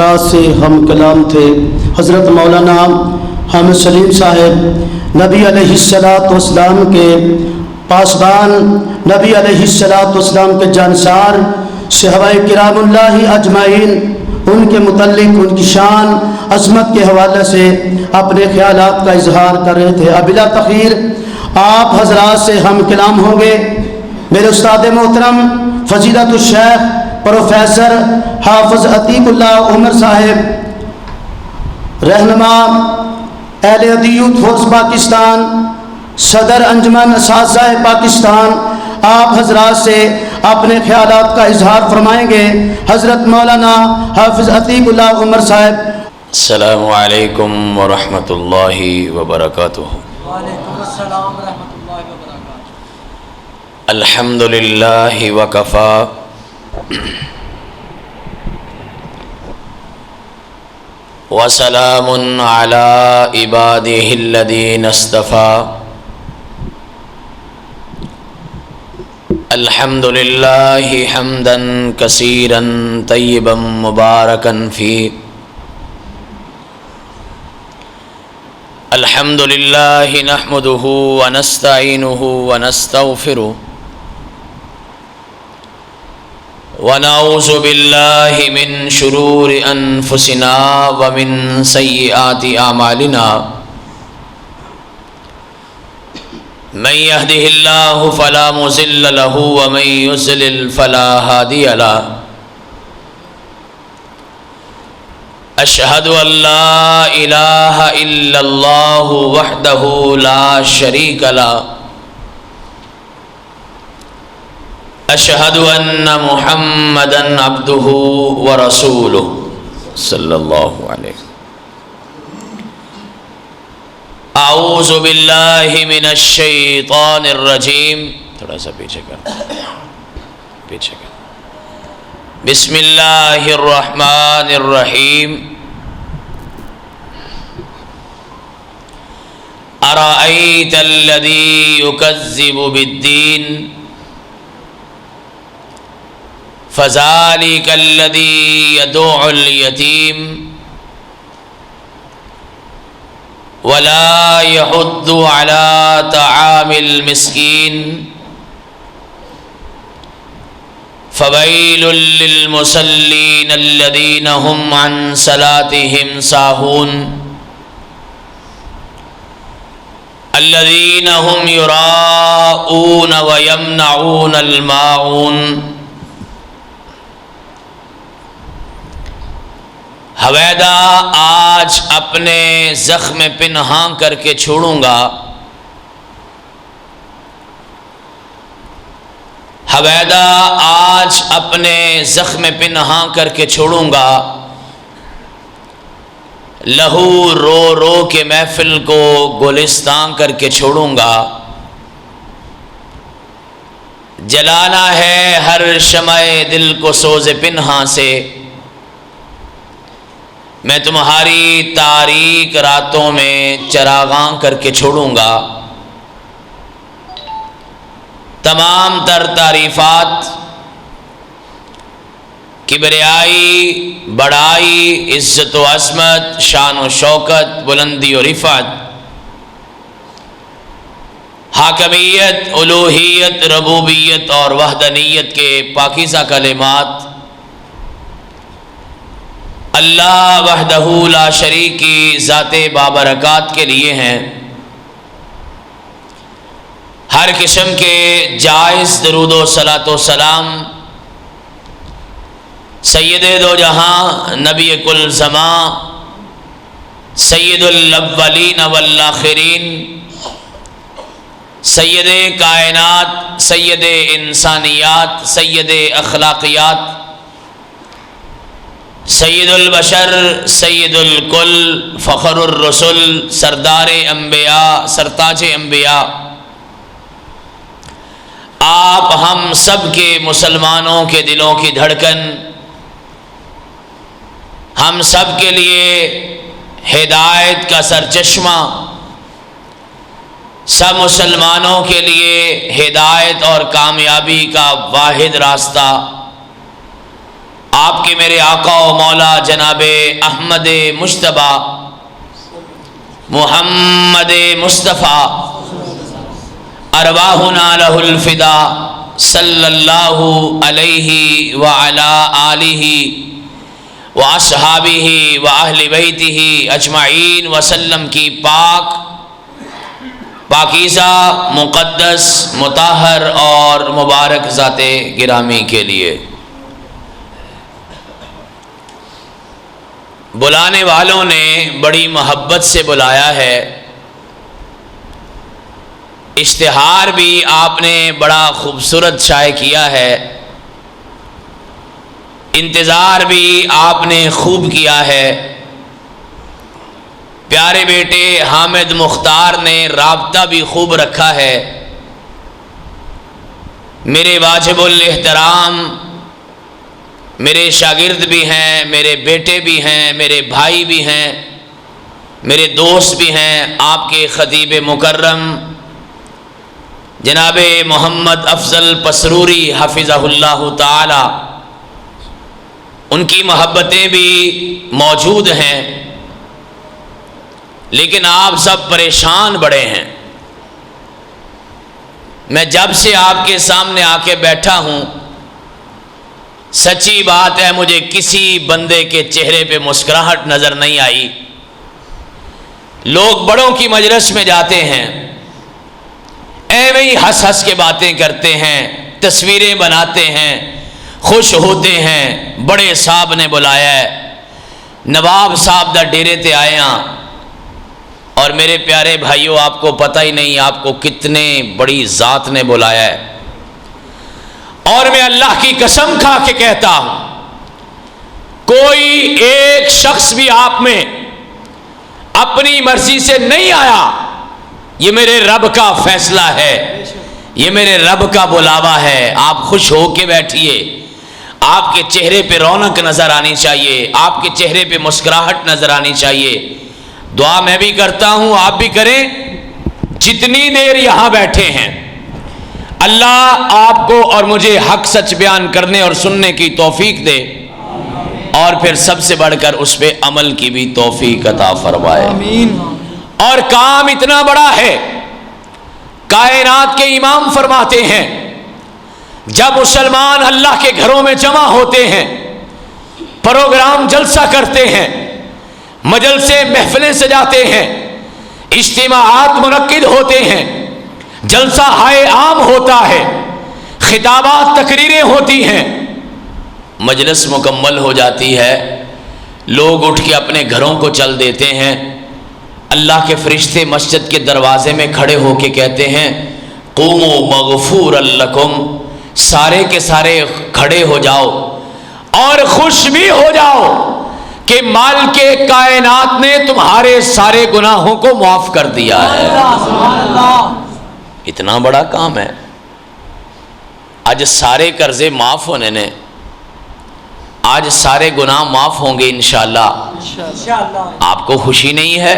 رات سے ہم کلام تھے حضرت مولانا حامد سلیم صاحب نبی علیہ الصلوۃ والسلام کے پاسبان، نبی علیہ الصلوۃ والسلام کے جانسار، صحابہ کرام اللہ اجمعین، ان کے متعلق ان کی شان عظمت کے حوالے سے اپنے خیالات کا اظہار کر رہے تھے۔ بلا تخیر آپ حضرات سے ہم کلام ہوں گے۔ میرے استاد محترم فضیلت الشیخ پروفیسر حافظ عتیق اللہ عمر صاحب، رہنما اہل حدیث فورس پاکستان، صدر انجمن اساتذہ پاکستان، آپ حضرات سے اپنے خیالات کا اظہار فرمائیں گے۔ حضرت مولانا حافظ عتیق اللہ عمر صاحب۔ السلام علیکم ورحمۃ اللہ وبرکاتہ۔ وعلیکم السلام ورحمۃ اللہ وبرکاتہ۔ الحمد للہ وکفا وسلام علی عبادہ الذین اصطفیٰ۔ الحمد للہ حمدا کثیرا طیبا مبارکا فیہ۔ الحمد للہ نحمدہ ونستعینہ ونستغفرہ ونعوذ باللہ من شرور انفسنا ومن سیئات اعمالنا، من یہدہ اللہ فلا مضل لہ ومن یضلل فلا ہادی لہ۔ اشہد ان لا الہ الا اللہ وحدہ لا شریک لہ، اشہد ان محمدا عبدہ ورسولہ صلی اللہ علیہ وسلم۔ اعوذ باللہ من الشیطان الرجیم، تھوڑا سا پیچھے کر۔ بسم اللہ الرحمن الرحیم۔ ارأیت الذی یکذب بالدین فذلک الذی یدع الیتیم ولا یحض علی طعام المسکین فویل للمصلین الذین هم عن صلاتهم ساہون الذین هم یراؤون ویمنعون الماعون۔ حویدہ آج اپنے زخم پنہاں کر کے چھوڑوں گا، حویدہ آج اپنے زخم پنہاں کر کے چھوڑوں گا، لہو رو رو کے محفل کو گلستان کر کے چھوڑوں گا، جلانا ہے ہر شمع دل کو سوز پنہاں سے، میں تمہاری تاریک راتوں میں چراغاں کر کے چھوڑوں گا۔ تمام تر تعریفات، کبریائی، بڑائی، عزت و عظمت، شان و شوکت، بلندی و رفعت، حاکمیت، الوہیت، ربوبیت اور وحدانیت کے پاکیزہ کلمات اللہ وحدہ لا شریک کی ذات بابرکات کے لیے ہیں۔ ہر قسم کے جائز درود و صلاۃ و سلام سید دو جہاں، نبی کل زمان، سید الاولین والآخرین، سید کائنات، سید انسانیات، سید اخلاقیات، سید البشر، سید الکل، فخر الرسل، سردار انبیاء، سرتاج انبیاء، آپ ہم سب کے مسلمانوں کے دلوں کی دھڑکن، ہم سب کے لیے ہدایت کا سرچشمہ، سب مسلمانوں کے لیے ہدایت اور کامیابی کا واحد راستہ، آپ کے میرے آقا و مولا جناب احمد مجتبی محمد مصطفیٰ ارواحنا لہ الفدا صلی اللہ علیہ وعلا آلہ واصحابہ واہل بیتہ اجمعین وسلم کی پاکیزہ مقدس مطہر اور مبارک ذات گرامی کے لیے بلانے والوں نے بڑی محبت سے بلایا ہے، اشتہار بھی آپ نے بڑا خوبصورت شائع کیا ہے، انتظار بھی آپ نے خوب کیا ہے، پیارے بیٹے حامد مختار نے رابطہ بھی خوب رکھا ہے، میرے واجب الاحترام میرے شاگرد بھی ہیں، میرے بیٹے بھی ہیں، میرے بھائی بھی ہیں، میرے دوست بھی ہیں، آپ کے خطیب مکرم جناب محمد افضل پسروری حفظہ اللہ تعالی، ان کی محبتیں بھی موجود ہیں، لیکن آپ سب پریشان بڑے ہیں۔ میں جب سے آپ کے سامنے آ کے بیٹھا ہوں، سچی بات ہے مجھے کسی بندے کے چہرے پہ مسکراہٹ نظر نہیں آئی۔ لوگ بڑوں کی مجلس میں جاتے ہیں، ایویں ہی ہنس ہنس کے باتیں کرتے ہیں، تصویریں بناتے ہیں، خوش ہوتے ہیں، بڑے صاحب نے بلایا ہے، نواب صاحب دا ڈیرے تے آئے ہیں، اور میرے پیارے بھائیوں آپ کو پتہ ہی نہیں آپ کو کتنے بڑی ذات نے بلایا ہے۔ اور میں اللہ کی قسم کھا کے کہتا ہوں، کوئی ایک شخص بھی آپ میں اپنی مرضی سے نہیں آیا، یہ میرے رب کا فیصلہ ہے، یہ میرے رب کا بلاوا ہے۔ آپ خوش ہو کے بیٹھیے، آپ کے چہرے پہ رونق نظر آنی چاہیے، آپ کے چہرے پہ مسکراہٹ نظر آنی چاہیے۔ دعا میں بھی کرتا ہوں، آپ بھی کریں، جتنی دیر یہاں بیٹھے ہیں اللہ آپ کو اور مجھے حق سچ بیان کرنے اور سننے کی توفیق دے، اور پھر سب سے بڑھ کر اس پہ عمل کی بھی توفیق عطا فرمائے۔ اور کام اتنا بڑا ہے، کائنات کے امام فرماتے ہیں جب مسلمان اللہ کے گھروں میں جمع ہوتے ہیں، پروگرام جلسہ کرتے ہیں، مجلسیں محفلیں سجاتے ہیں، اجتماعات منعقد ہوتے ہیں، جلسہ ہائے عام ہوتا ہے، خطابات تقریریں ہوتی ہیں، مجلس مکمل ہو جاتی ہے، لوگ اٹھ کے اپنے گھروں کو چل دیتے ہیں، اللہ کے فرشتے مسجد کے دروازے میں کھڑے ہو کے کہتے ہیں قوموا مغفورا لکم، سارے کے سارے کھڑے ہو جاؤ اور خوش بھی ہو جاؤ کہ مالک کائنات نے تمہارے سارے گناہوں کو معاف کر دیا ہے۔ اتنا بڑا کام ہے۔ آج سارے قرضے معاف ہونے نے، آج سارے گناہ معاف ہوں گے انشاءاللہ۔ آپ کو خوشی نہیں ہے؟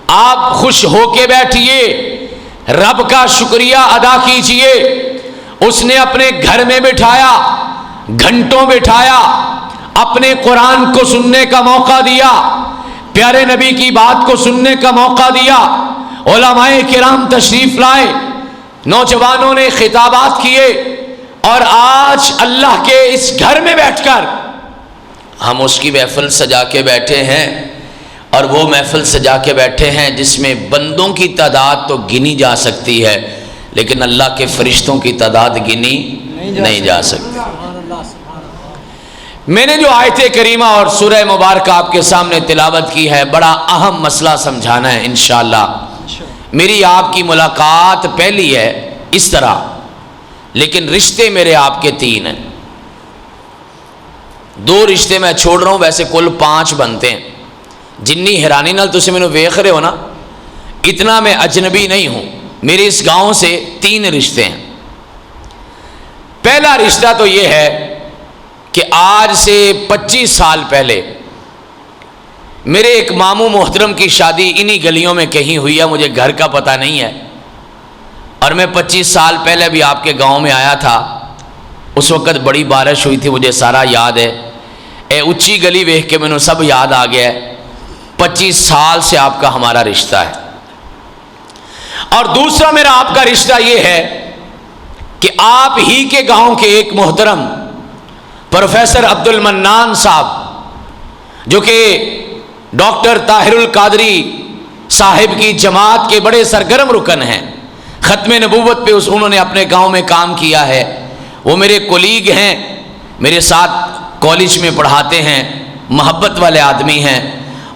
آپ خوش ہو کے بیٹھیے، رب کا شکریہ ادا کیجئے، اس نے اپنے گھر میں بٹھایا، گھنٹوں بٹھایا، اپنے قرآن کو سننے کا موقع دیا، پیارے نبی کی بات کو سننے کا موقع دیا، علماء کرام تشریف لائے، نوجوانوں نے خطابات کیے، اور آج اللہ کے اس گھر میں بیٹھ کر ہم اس کی محفل سجا کے بیٹھے ہیں، اور وہ محفل سجا کے بیٹھے ہیں جس میں بندوں کی تعداد تو گنی جا سکتی ہے، لیکن اللہ کے فرشتوں کی تعداد گنی نہیں جا سکتی۔ میں نے جو آیت کریمہ اور سورہ مبارکہ آپ کے سامنے تلاوت کی ہے، بڑا اہم مسئلہ سمجھانا ہے انشاءاللہ۔ میری آپ کی ملاقات پہلی ہے اس طرح، لیکن رشتے میرے آپ کے 3 ہیں، 2 رشتے میں چھوڑ رہا ہوں، ویسے کل 5 بنتے ہیں۔ جنی حیرانی نال تسی مینوں ویکھ رہے ہو نا، اتنا میں اجنبی نہیں ہوں، میرے اس گاؤں سے 3 رشتے ہیں۔ پہلا رشتہ تو یہ ہے کہ آج سے 25 سال پہلے میرے ایک ماموں محترم کی شادی انہی گلیوں میں کہیں ہوئی ہے، مجھے گھر کا پتہ نہیں ہے، اور میں 25 سال پہلے بھی آپ کے گاؤں میں آیا تھا، اس وقت بڑی بارش ہوئی تھی، مجھے سارا یاد ہے. اے اچھی گلی ویکھ کے مینوں سب یاد آ گیا ہے. 25 سال سے آپ کا ہمارا رشتہ ہے. اور دوسرا میرا آپ کا رشتہ یہ ہے کہ آپ ہی کے گاؤں کے ایک محترم پروفیسر عبد المنان صاحب، جو کہ ڈاکٹر طاہر القادری صاحب کی جماعت کے بڑے سرگرم رکن ہیں، ختم نبوت پہ انہوں نے اپنے گاؤں میں کام کیا ہے. وہ میرے کولیگ ہیں، میرے ساتھ کالج میں پڑھاتے ہیں، محبت والے آدمی ہیں،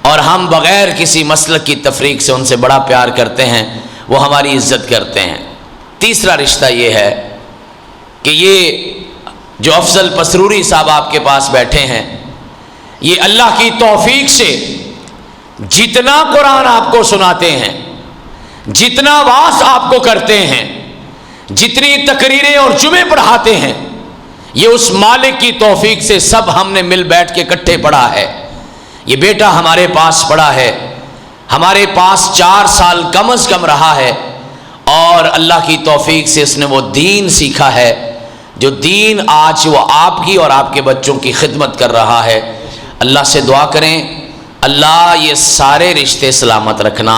اور ہم بغیر کسی مسلک کی تفریق سے ان سے بڑا پیار کرتے ہیں، وہ ہماری عزت کرتے ہیں. تیسرا رشتہ یہ ہے کہ یہ جو افضل پسروری صاحب آپ کے پاس بیٹھے ہیں، یہ اللہ کی توفیق سے جتنا قرآن آپ کو سناتے ہیں، جتنا واعظ آپ کو کرتے ہیں، جتنی تقریریں اور جمعے پڑھاتے ہیں، یہ اس مالک کی توفیق سے سب ہم نے مل بیٹھ کے اکٹھے پڑھا ہے. یہ بیٹا ہمارے پاس پڑھا ہے، ہمارے پاس 4 سال کم از کم رہا ہے، اور اللہ کی توفیق سے اس نے وہ دین سیکھا ہے جو دین آج وہ آپ کی اور آپ کے بچوں کی خدمت کر رہا ہے. اللہ سے دعا کریں اللہ یہ سارے رشتے سلامت رکھنا.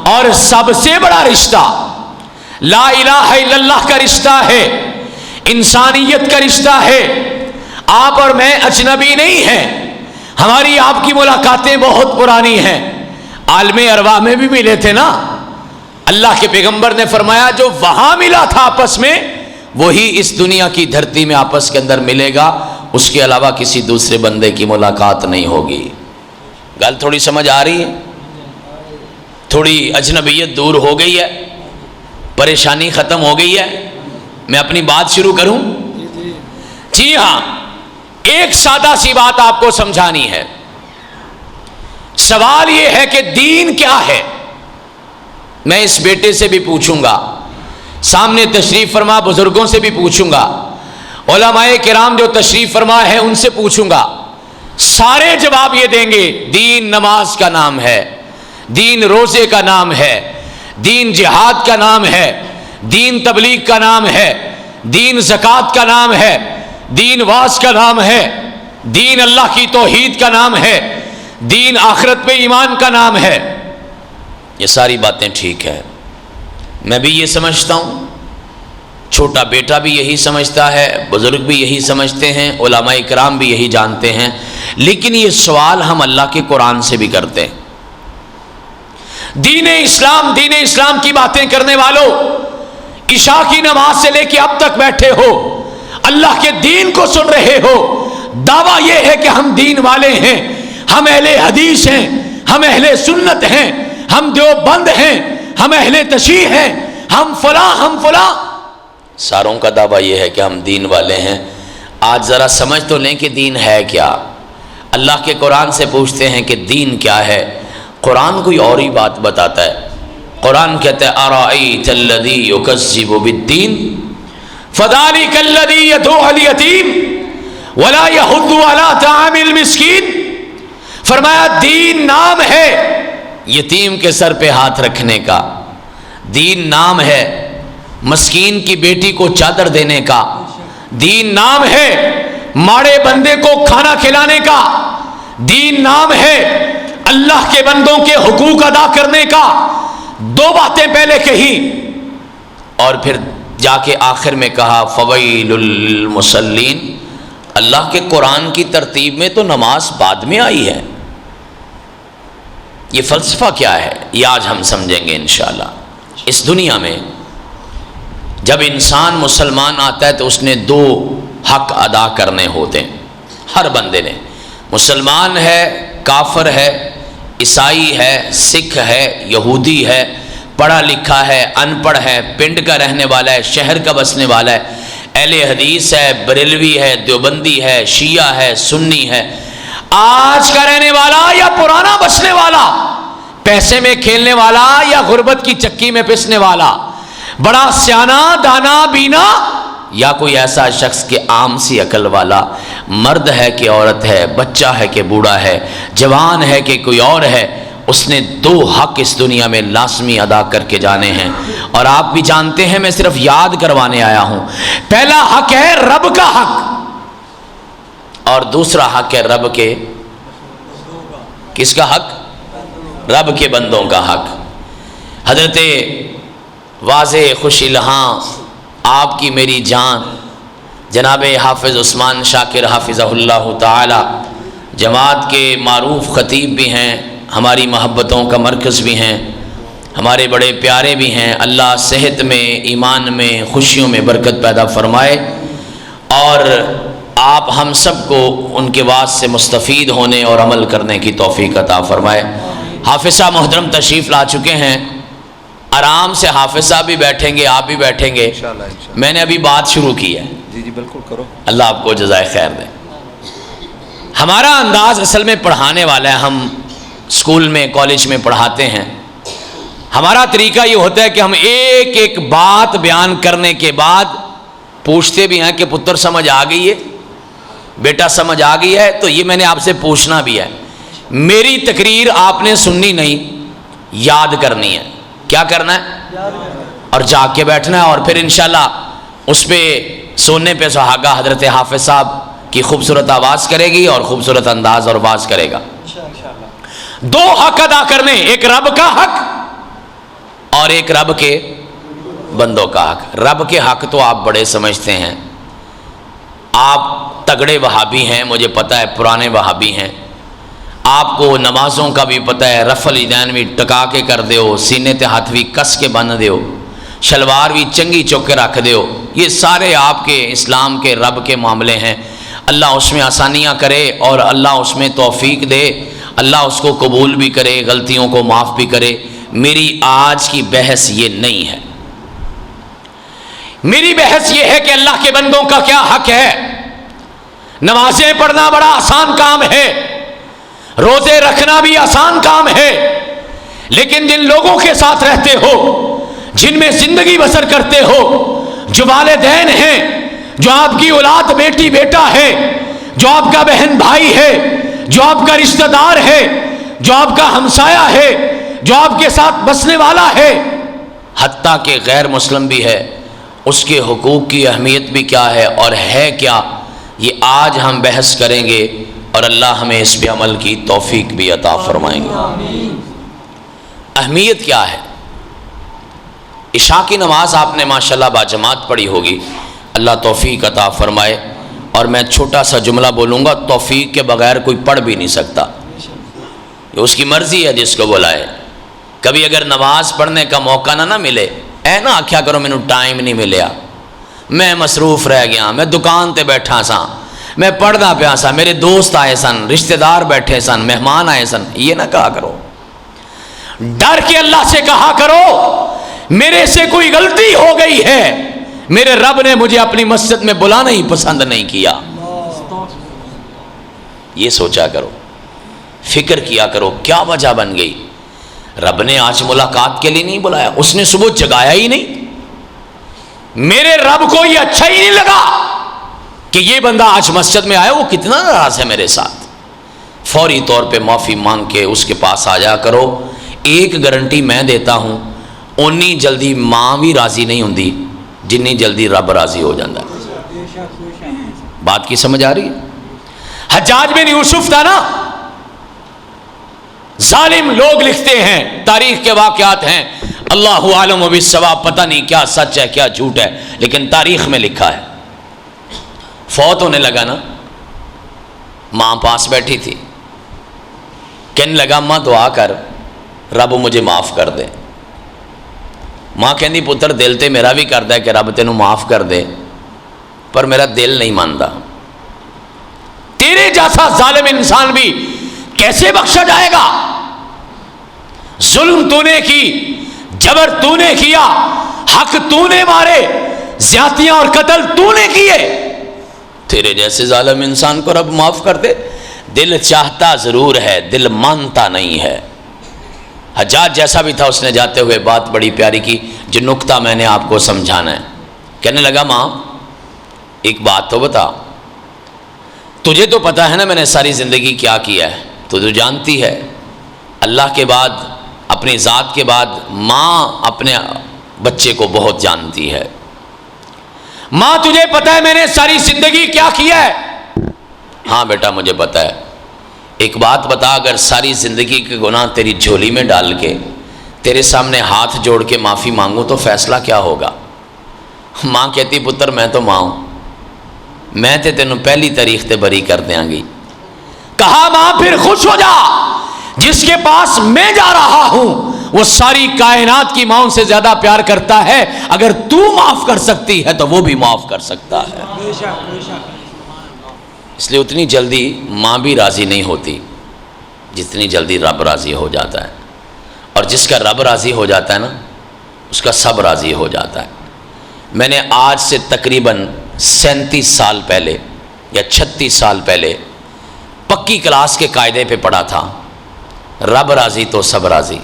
اور سب سے بڑا رشتہ لا الہ الا اللہ کا رشتہ ہے، انسانیت کا رشتہ ہے. آپ اور میں اجنبی نہیں ہیں، ہماری آپ کی ملاقاتیں بہت پرانی ہیں. عالم ارواح میں بھی ملے تھے نا. اللہ کے پیغمبر نے فرمایا جو وہاں ملا تھا آپس میں، وہی اس دنیا کی دھرتی میں آپس کے اندر ملے گا، اس کے علاوہ کسی دوسرے بندے کی ملاقات نہیں ہوگی. گل تھوڑی سمجھ آ رہی ہے؟ تھوڑی اجنبیت دور ہو گئی ہے، پریشانی ختم ہو گئی ہے. میں اپنی بات شروع کروں؟ جی ہاں، ایک سادہ سی بات آپ کو سمجھانی ہے. سوال یہ ہے کہ دین کیا ہے. میں اس بیٹے سے بھی پوچھوں گا، سامنے تشریف فرما بزرگوں سے بھی پوچھوں گا، علماء کرام جو تشریف فرما ہے ان سے پوچھوں گا. سارے جواب یہ دیں گے دین نماز کا نام ہے، دین روزے کا نام ہے، دین جہاد کا نام ہے، دین تبلیغ کا نام ہے، دین زکوٰۃ کا نام ہے، دین واعظ کا نام ہے، دین اللہ کی توحید کا نام ہے، دین آخرت پہ ایمان کا نام ہے. یہ ساری باتیں ٹھیک ہے، میں بھی یہ سمجھتا ہوں، چھوٹا بیٹا بھی یہی سمجھتا ہے، بزرگ بھی یہی سمجھتے ہیں، علماء کرام بھی یہی جانتے ہیں. لیکن یہ سوال ہم اللہ کے قرآن سے بھی کرتے ہیں. دین اسلام کی باتیں کرنے والوں، عشاء کی نماز سے لے کے اب تک بیٹھے ہو، اللہ کے دین کو سن رہے ہو، دعویٰ یہ ہے کہ ہم دین والے ہیں، ہم اہل حدیث ہیں، ہم اہل سنت ہیں، ہم دیوبند ہیں، ہم اہل تشیع ہیں، ہم فلاں. ساروں کا دعویٰ یہ ہے کہ ہم دین والے ہیں. آج ذرا سمجھ تو لیں کہ دین ہے کیا. اللہ کے قرآن سے پوچھتے ہیں کہ دین کیا ہے. قرآن کوئی اور ہی بات بتاتا ہے. قرآن کہتا ہے ارائیت الذی یکذب بالدین فذلک الذی یدعو الیتیم ولا یحض علی طعام المسکین. فرمایا دین نام ہے یتیم کے سر پہ ہاتھ رکھنے کا، دین نام ہے مسکین کی بیٹی کو چادر دینے کا، دین نام ہے ماڑے بندے کو کھانا کھلانے کا، دین نام ہے اللہ کے بندوں کے حقوق ادا کرنے کا. 2 باتیں پہلے کہی اور پھر جا کے آخر میں کہا فویل للمصلین. اللہ کے قرآن کی ترتیب میں تو نماز بعد میں آئی ہے. یہ فلسفہ کیا ہے یہ آج ہم سمجھیں گے انشاءاللہ. اس دنیا میں جب انسان مسلمان آتا ہے تو اس نے 2 حق ادا کرنے ہوتے ہیں ہر بندے نے. مسلمان ہے، کافر ہے، عیسائی ہے، سکھ ہے، یہودی ہے، پڑھا لکھا ہے، ان پڑھ ہے، پنڈ کا رہنے والا ہے، شہر کا بسنے والا ہے، اہل حدیث ہے، بریلوی ہے، دیوبندی ہے، شیعہ ہے، سنی ہے، آج کا رہنے والا یا پرانا بسنے والا، پیسے میں کھیلنے والا یا غربت کی چکی میں پسنے والا، بڑا سیانا دانا بینا یا کوئی ایسا شخص کہ عام سی عقل والا، مرد ہے کہ عورت ہے، بچہ ہے کہ بوڑھا ہے، جوان ہے کہ کوئی اور ہے، اس نے 2 حق اس دنیا میں لازمی ادا کر کے جانے ہیں، اور آپ بھی جانتے ہیں، میں صرف یاد کروانے آیا ہوں۔ پہلا حق ہے رب کا حق، اور دوسرا حق ہے رب کے، کس کا حق؟ رب کے بندوں کا حق۔ حضرت واضح خوش الہاں آپ کی میری جان جناب حافظ عثمان شاکر حافظہ اللہ تعالی، جماعت کے معروف خطیب بھی ہیں، ہماری محبتوں کا مرکز بھی ہیں، ہمارے بڑے پیارے بھی ہیں۔ اللہ صحت میں، ایمان میں، خوشیوں میں برکت پیدا فرمائے، اور آپ ہم سب کو ان کے وعظ سے مستفید ہونے اور عمل کرنے کی توفیق عطا فرمائے۔ حافظ صاحب محترم تشریف لا چکے ہیں، آرام سے حافظ صاحب بھی بیٹھیں گے، آپ بھی بیٹھیں گے۔ میں نے ابھی بات شروع کی ہے، جی بالکل کرو۔ اللہ آپ کو جزائے خیر دے۔ ہمارا انداز اصل میں پڑھانے والا ہے، ہم اسکول میں، کالج میں پڑھاتے ہیں۔ ہمارا طریقہ یہ ہوتا ہے کہ ہم ایک ایک بات بیان کرنے کے بعد پوچھتے بھی ہیں کہ پتر سمجھ آ گئی ہے، بیٹا سمجھ آ گئی ہے؟ تو یہ میں نے آپ سے پوچھنا بھی ہے۔ میری تقریر آپ نے سننی نہیں، یاد کرنی ہے۔ کیا کرنا ہے؟ اور جا کے بیٹھنا ہے، اور پھر انشاءاللہ اس پہ سونے پہ سہاگا حضرت حافظ صاحب کی خوبصورت آواز کرے گی اور خوبصورت انداز اور آواز کرے گا۔ 2 حق ادا کرنے، ایک رب کا حق اور ایک رب کے بندوں کا حق۔ رب کے حق تو آپ بڑے سمجھتے ہیں، آپ تگڑے وہابی ہیں، مجھے پتہ ہے، پرانے وہابی ہیں، آپ کو نمازوں کا بھی پتہ ہے، رفع الیدین بھی ٹکا کے کر دیو، سینے تے ہاتھ بھی کس کے بن دیو، شلوار بھی چنگی چوک کے رکھ دیو، یہ سارے آپ کے اسلام کے رب کے معاملے ہیں۔ اللہ اس میں آسانیاں کرے اور اللہ اس میں توفیق دے، اللہ اس کو قبول بھی کرے، غلطیوں کو معاف بھی کرے۔ میری آج کی بحث یہ نہیں ہے، میری بحث یہ ہے کہ اللہ کے بندوں کا کیا حق ہے۔ نمازیں پڑھنا بڑا آسان کام ہے، روزے رکھنا بھی آسان کام ہے، لیکن جن لوگوں کے ساتھ رہتے ہو، جن میں زندگی بسر کرتے ہو، جو والدین ہیں، جو آپ کی اولاد بیٹی بیٹا ہے، جو آپ کا بہن بھائی ہے، جو آپ کا رشتہ دار ہے، جو آپ کا ہمسایہ ہے، جو آپ کے ساتھ بسنے والا ہے، حتیٰ کہ غیر مسلم بھی ہے، اس کے حقوق کی اہمیت بھی کیا ہے اور ہے کیا، یہ آج ہم بحث کریں گے، اور اللہ ہمیں اس پہ عمل کی توفیق بھی عطا فرمائیں گے۔ اہمیت کیا ہے؟ عشاء کی نماز آپ نے ماشاءاللہ باجماعت پڑھی ہوگی، اللہ توفیق عطا فرمائے۔ اور میں چھوٹا سا جملہ بولوں گا، توفیق کے بغیر کوئی پڑھ بھی نہیں سکتا، یہ اس کی مرضی ہے جس کو بلائے۔ کبھی اگر نماز پڑھنے کا موقع نہ ملے، اے نہ آکھیا کرو مینوں ٹائم نہیں ملیا، میں مصروف رہ گیا، میں دکان تے بیٹھا سا، میں پڑھدا پیا سا، میرے دوست آئے سن، رشتہ دار بیٹھے سن، مہمان آئے سن، یہ نہ کہا کرو۔ ڈر کے اللہ سے کہا کرو میرے سے کوئی غلطی ہو گئی ہے، میرے رب نے مجھے اپنی مسجد میں بلانا ہی پسند نہیں کیا۔ یہ سوچا کرو، فکر کیا کرو کیا وجہ بن گئی۔ رب نے آج ملاقات کے لیے نہیں بلایا، اس نے صبح جگایا ہی نہیں، میرے رب کو یہ اچھا ہی نہیں لگا کہ یہ بندہ آج مسجد میں آیا، وہ کتنا ناراض ہے میرے ساتھ۔ فوری طور پہ معافی مانگ کے اس کے پاس آ جا کرو۔ ایک گارنٹی میں دیتا ہوں، انی جلدی ماں بھی راضی نہیں ہوندی جنی جلدی رب راضی ہو جاتا ہے۔ بات کی سمجھ آ رہی ہے؟ حجاج بن یوسف تھا نا، ظالم لوگ لکھتے ہیں، تاریخ کے واقعات ہیں، اللہ عالم بالصواب، پتہ نہیں کیا سچ ہے کیا جھوٹ ہے، لیکن تاریخ میں لکھا ہے۔ فوت ہونے لگا نا، ماں پاس بیٹھی تھی، کہنے لگا ماں دعا کر رب مجھے معاف کر دے۔ ماں کہندی پتر دل تے میرا بھی کردا ہے کہ رب تینوں معاف کر دے، پر میرا دل نہیں ماندا، تیرے جیسا ظالم انسان بھی کیسے بخشا جائے گا؟ ظلم تو نے کی، جبر تو نے کیا، حق تو نے مارے، زیادتیاں اور قتل تو نے کیے، تیرے جیسے ظالم انسان کو رب معاف کر دے؟ دل چاہتا ضرور ہے، دل مانتا نہیں ہے۔ حجاج جیسا بھی تھا، اس نے جاتے ہوئے بات بڑی پیاری کی، جو نکتہ میں نے آپ کو سمجھانا ہے۔ کہنے لگا ماں ایک بات تو بتا، تجھے تو پتا ہے نا میں نے ساری زندگی کیا کیا ہے، تو جانتی ہے اللہ کے بعد، اپنی ذات کے بعد ماں اپنے بچے کو بہت جانتی ہے۔ ماں تجھے پتہ ہے میں نے ساری زندگی کیا کیا ہے؟ ہاں بیٹا مجھے پتہ ہے۔ ایک بات بتا، اگر ساری زندگی کے گناہ تیری جھولی میں ڈال کے تیرے سامنے ہاتھ جوڑ کے معافی مانگوں تو فیصلہ کیا ہوگا؟ ماں کہتی پتر میں تو ماں ہوں، میں تے تینوں پہلی تاریخ تے بری کر دیاں گی۔ کہا ماں پھر خوش ہو جا، جس کے پاس میں جا رہا ہوں وہ ساری کائنات کی ماں سے زیادہ پیار کرتا ہے، اگر تو معاف کر سکتی ہے تو وہ بھی معاف کر سکتا ہے۔ بے شک بے شک۔ اس لیے اتنی جلدی ماں بھی راضی نہیں ہوتی جتنی جلدی رب راضی ہو جاتا ہے، اور جس کا رب راضی ہو جاتا ہے نا اس کا سب راضی ہو جاتا ہے۔ میں نے آج سے تقریباً 37 سال پہلے یا 36 سال پہلے پکی کلاس کے قاعدے پہ پڑھا تھا، رب راضی تو سب راضی۔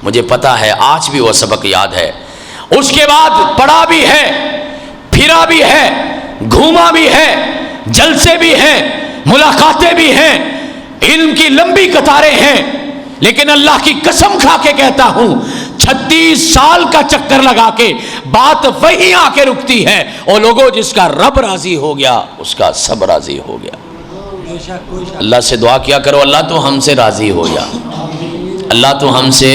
مجھے پتہ ہے آج بھی وہ سبق یاد ہے۔ اس کے بعد پڑھا بھی ہے، پھرا بھی ہے، گھوما بھی ہے، جلسے بھی ہیں، ملاقاتیں بھی ہیں، علم کی لمبی قطاریں ہیں، لیکن اللہ کی قسم کھا کے کہتا ہوں 36 سال کا چکر لگا کے بات وہی آ کے رکتی ہے، اور لوگوں جس کا رب راضی ہو گیا اس کا سب راضی ہو گیا۔ بے شک بے شک۔ اللہ سے دعا کیا کرو، اللہ تو ہم سے راضی ہو جا، اللہ تو ہم سے۔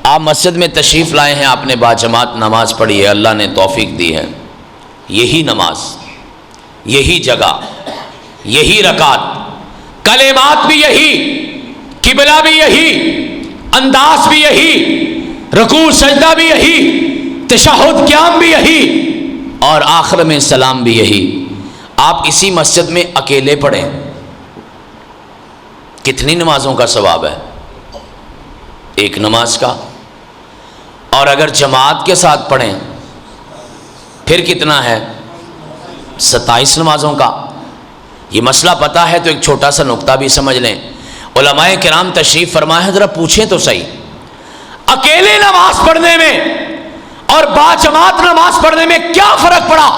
آپ مسجد میں تشریف لائے ہیں، آپ نے باجماعت نماز پڑھی ہے، اللہ نے توفیق دی ہے۔ یہی نماز، یہی جگہ، یہی رکعت، کلمات بھی یہی، قبلہ بھی یہی، انداز بھی یہی، رکوع سجدہ بھی یہی، تشہد قیام بھی یہی، اور آخر میں سلام بھی یہی۔ آپ اسی مسجد میں اکیلے پڑھیں، کتنی نمازوں کا ثواب ہے؟ ایک نماز کا۔ اور اگر جماعت کے ساتھ پڑھیں پھر کتنا ہے؟ 27 نمازوں کا۔ یہ مسئلہ پتہ ہے تو ایک چھوٹا سا نقطہ بھی سمجھ لیں۔ علماء کرام تشریف فرمائے، ذرا پوچھیں تو صحیح، اکیلے نماز پڑھنے میں اور باجماعت نماز پڑھنے میں کیا فرق پڑا؟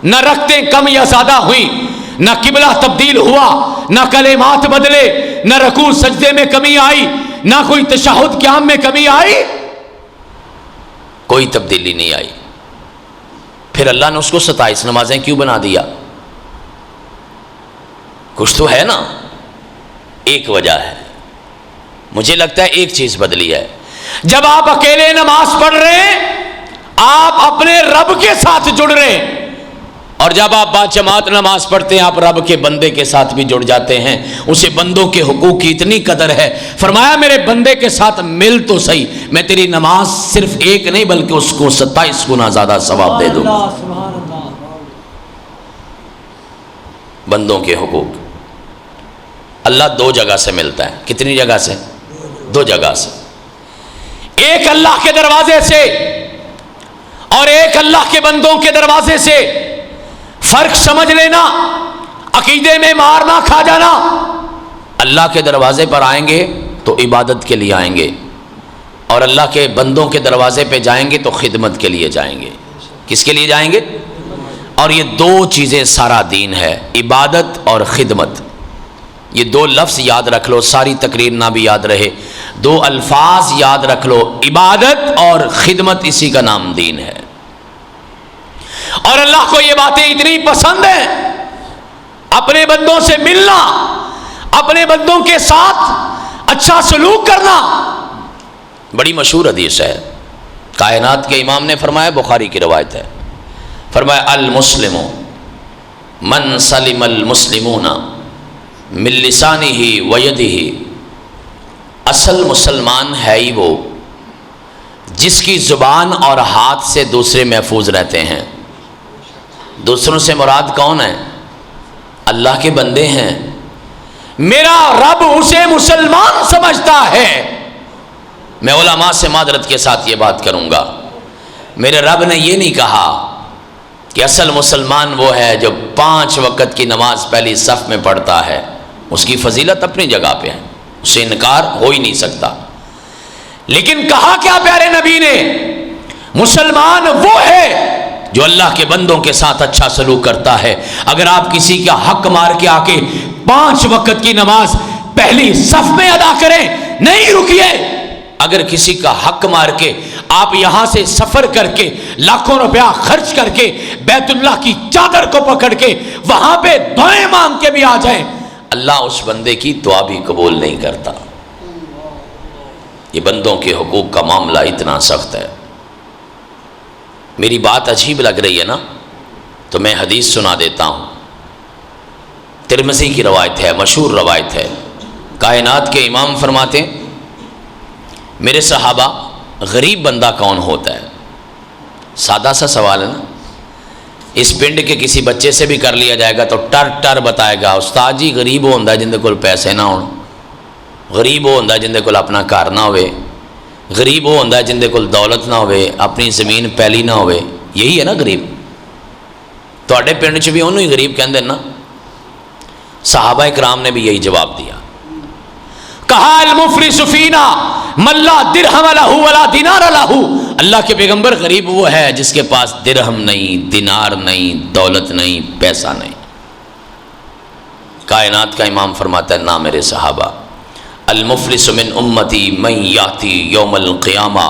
نہ رکعتیں کم یا زیادہ ہوئی، نہ قبلہ تبدیل ہوا، نہ کلمات بدلے، نہ رکوع سجدے میں کمی آئی، نہ کوئی تشہد قیام میں کمی آئی، کوئی تبدیلی نہیں آئی۔ پھر اللہ نے اس کو 27 نمازیں کیوں بنا دیا؟ کچھ تو ہے نا، ایک وجہ ہے۔ مجھے لگتا ہے ایک چیز بدلی ہے۔ جب آپ اکیلے نماز پڑھ رہے ہیں آپ اپنے رب کے ساتھ جڑ رہے ہیں، اور جب آپ باجماعت نماز پڑھتے ہیں آپ رب کے بندے کے ساتھ بھی جڑ جاتے ہیں۔ اسے بندوں کے حقوق کی اتنی قدر ہے، فرمایا میرے بندے کے ساتھ مل تو صحیح، میں تیری نماز صرف ایک نہیں بلکہ اس کو 27 گنا زیادہ ثواب دے دوں۔ اللہ سبحان اللہ۔ بندوں کے حقوق اللہ 2 جگہ سے ملتا ہے۔ کتنی جگہ سے؟ 2 جگہ سے۔ ایک اللہ کے دروازے سے اور ایک اللہ کے بندوں کے دروازے سے۔ فرق سمجھ لینا، عقیدے میں مار نہ کھا جانا۔ اللہ کے دروازے پر آئیں گے تو عبادت کے لیے آئیں گے، اور اللہ کے بندوں کے دروازے پہ جائیں گے تو خدمت کے لیے جائیں گے۔ کس کے لیے جائیں گے؟ اور یہ 2 چیزیں سارا دین ہے، عبادت اور خدمت۔ یہ 2 لفظ یاد رکھ لو، ساری تقریر نہ بھی یاد رہے، 2 الفاظ یاد رکھ لو، عبادت اور خدمت، اسی کا نام دین ہے۔ اور اللہ کو یہ باتیں اتنی پسند ہیں، اپنے بندوں سے ملنا، اپنے بندوں کے ساتھ اچھا سلوک کرنا۔ بڑی مشہور حدیث ہے، کائنات کے امام نے فرمایا، بخاری کی روایت ہے، فرمایا المسلم من سلم المسلمون من لسانہ ویدہ، اصل مسلمان ہے ہی وہ جس کی زبان اور ہاتھ سے دوسرے محفوظ رہتے ہیں۔ دوسروں سے مراد کون ہے؟ اللہ کے بندے ہیں۔ میرا رب اسے مسلمان سمجھتا ہے۔ میں علماء سے معذرت کے ساتھ یہ بات کروں گا، میرے رب نے یہ نہیں کہا کہ اصل مسلمان وہ ہے جو 5 وقت کی نماز پہلی صف میں پڑھتا ہے۔ اس کی فضیلت اپنی جگہ پہ ہے، اس سے انکار ہو ہی نہیں سکتا، لیکن کہا کیا پیارے نبی نے؟ مسلمان وہ ہے جو اللہ کے بندوں کے ساتھ اچھا سلوک کرتا ہے۔ اگر آپ کسی کا حق مار کے آ کے 5 وقت کی نماز پہلی صف میں ادا کریں، نہیں رکیے۔ اگر کسی کا حق مار کے آپ یہاں سے سفر کر کے لاکھوں روپیہ خرچ کر کے بیت اللہ کی چادر کو پکڑ کے وہاں پہ دعائیں مانگ کے بھی آ جائیں، اللہ اس بندے کی دعا بھی قبول نہیں کرتا۔ یہ بندوں کے حقوق کا معاملہ اتنا سخت ہے۔ میری بات عجیب لگ رہی ہے نا، تو میں حدیث سنا دیتا ہوں۔ ترمذی کی روایت ہے، مشہور روایت ہے۔ کائنات کے امام فرماتے ہیں، میرے صحابہ غریب بندہ کون ہوتا ہے؟ سادہ سا سوال ہے نا، اس پنڈ کے کسی بچے سے بھی کر لیا جائے گا تو ٹر ٹر بتائے گا، استاد جی غریب وہ ہوتا ہے جن دے کول پیسے نہ ہون، غریب وہ ہوتا ہے جن دے کول اپنا گھر نہ ہوئے، غریب وہ ہوتا ہے جن دے کول دولت نہ ہوئے، اپنی زمین پیلی نہ ہوئے۔ یہی ہے نا غریب؟ تواڈے پنڈ چ بھی انہوں ہی غریب کہندے نا۔ صحابہ اکرام نے بھی یہی جواب دیا، کہا المفلس فینا من لا درہم لہ ولا دینار لہ۔ اللہ کے پیغمبر غریب وہ ہے جس کے پاس درہم نہیں، دینار نہیں، دولت نہیں، پیسہ نہیں۔ کائنات کا امام فرماتا ہے، نہ میرے صحابہ، المفلس من امتی من یاتی یوم القیامہ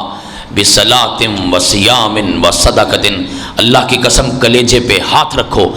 بصلاۃ وصیام وصدقۃ۔ اللہ کی قسم کلیجے پہ ہاتھ رکھو،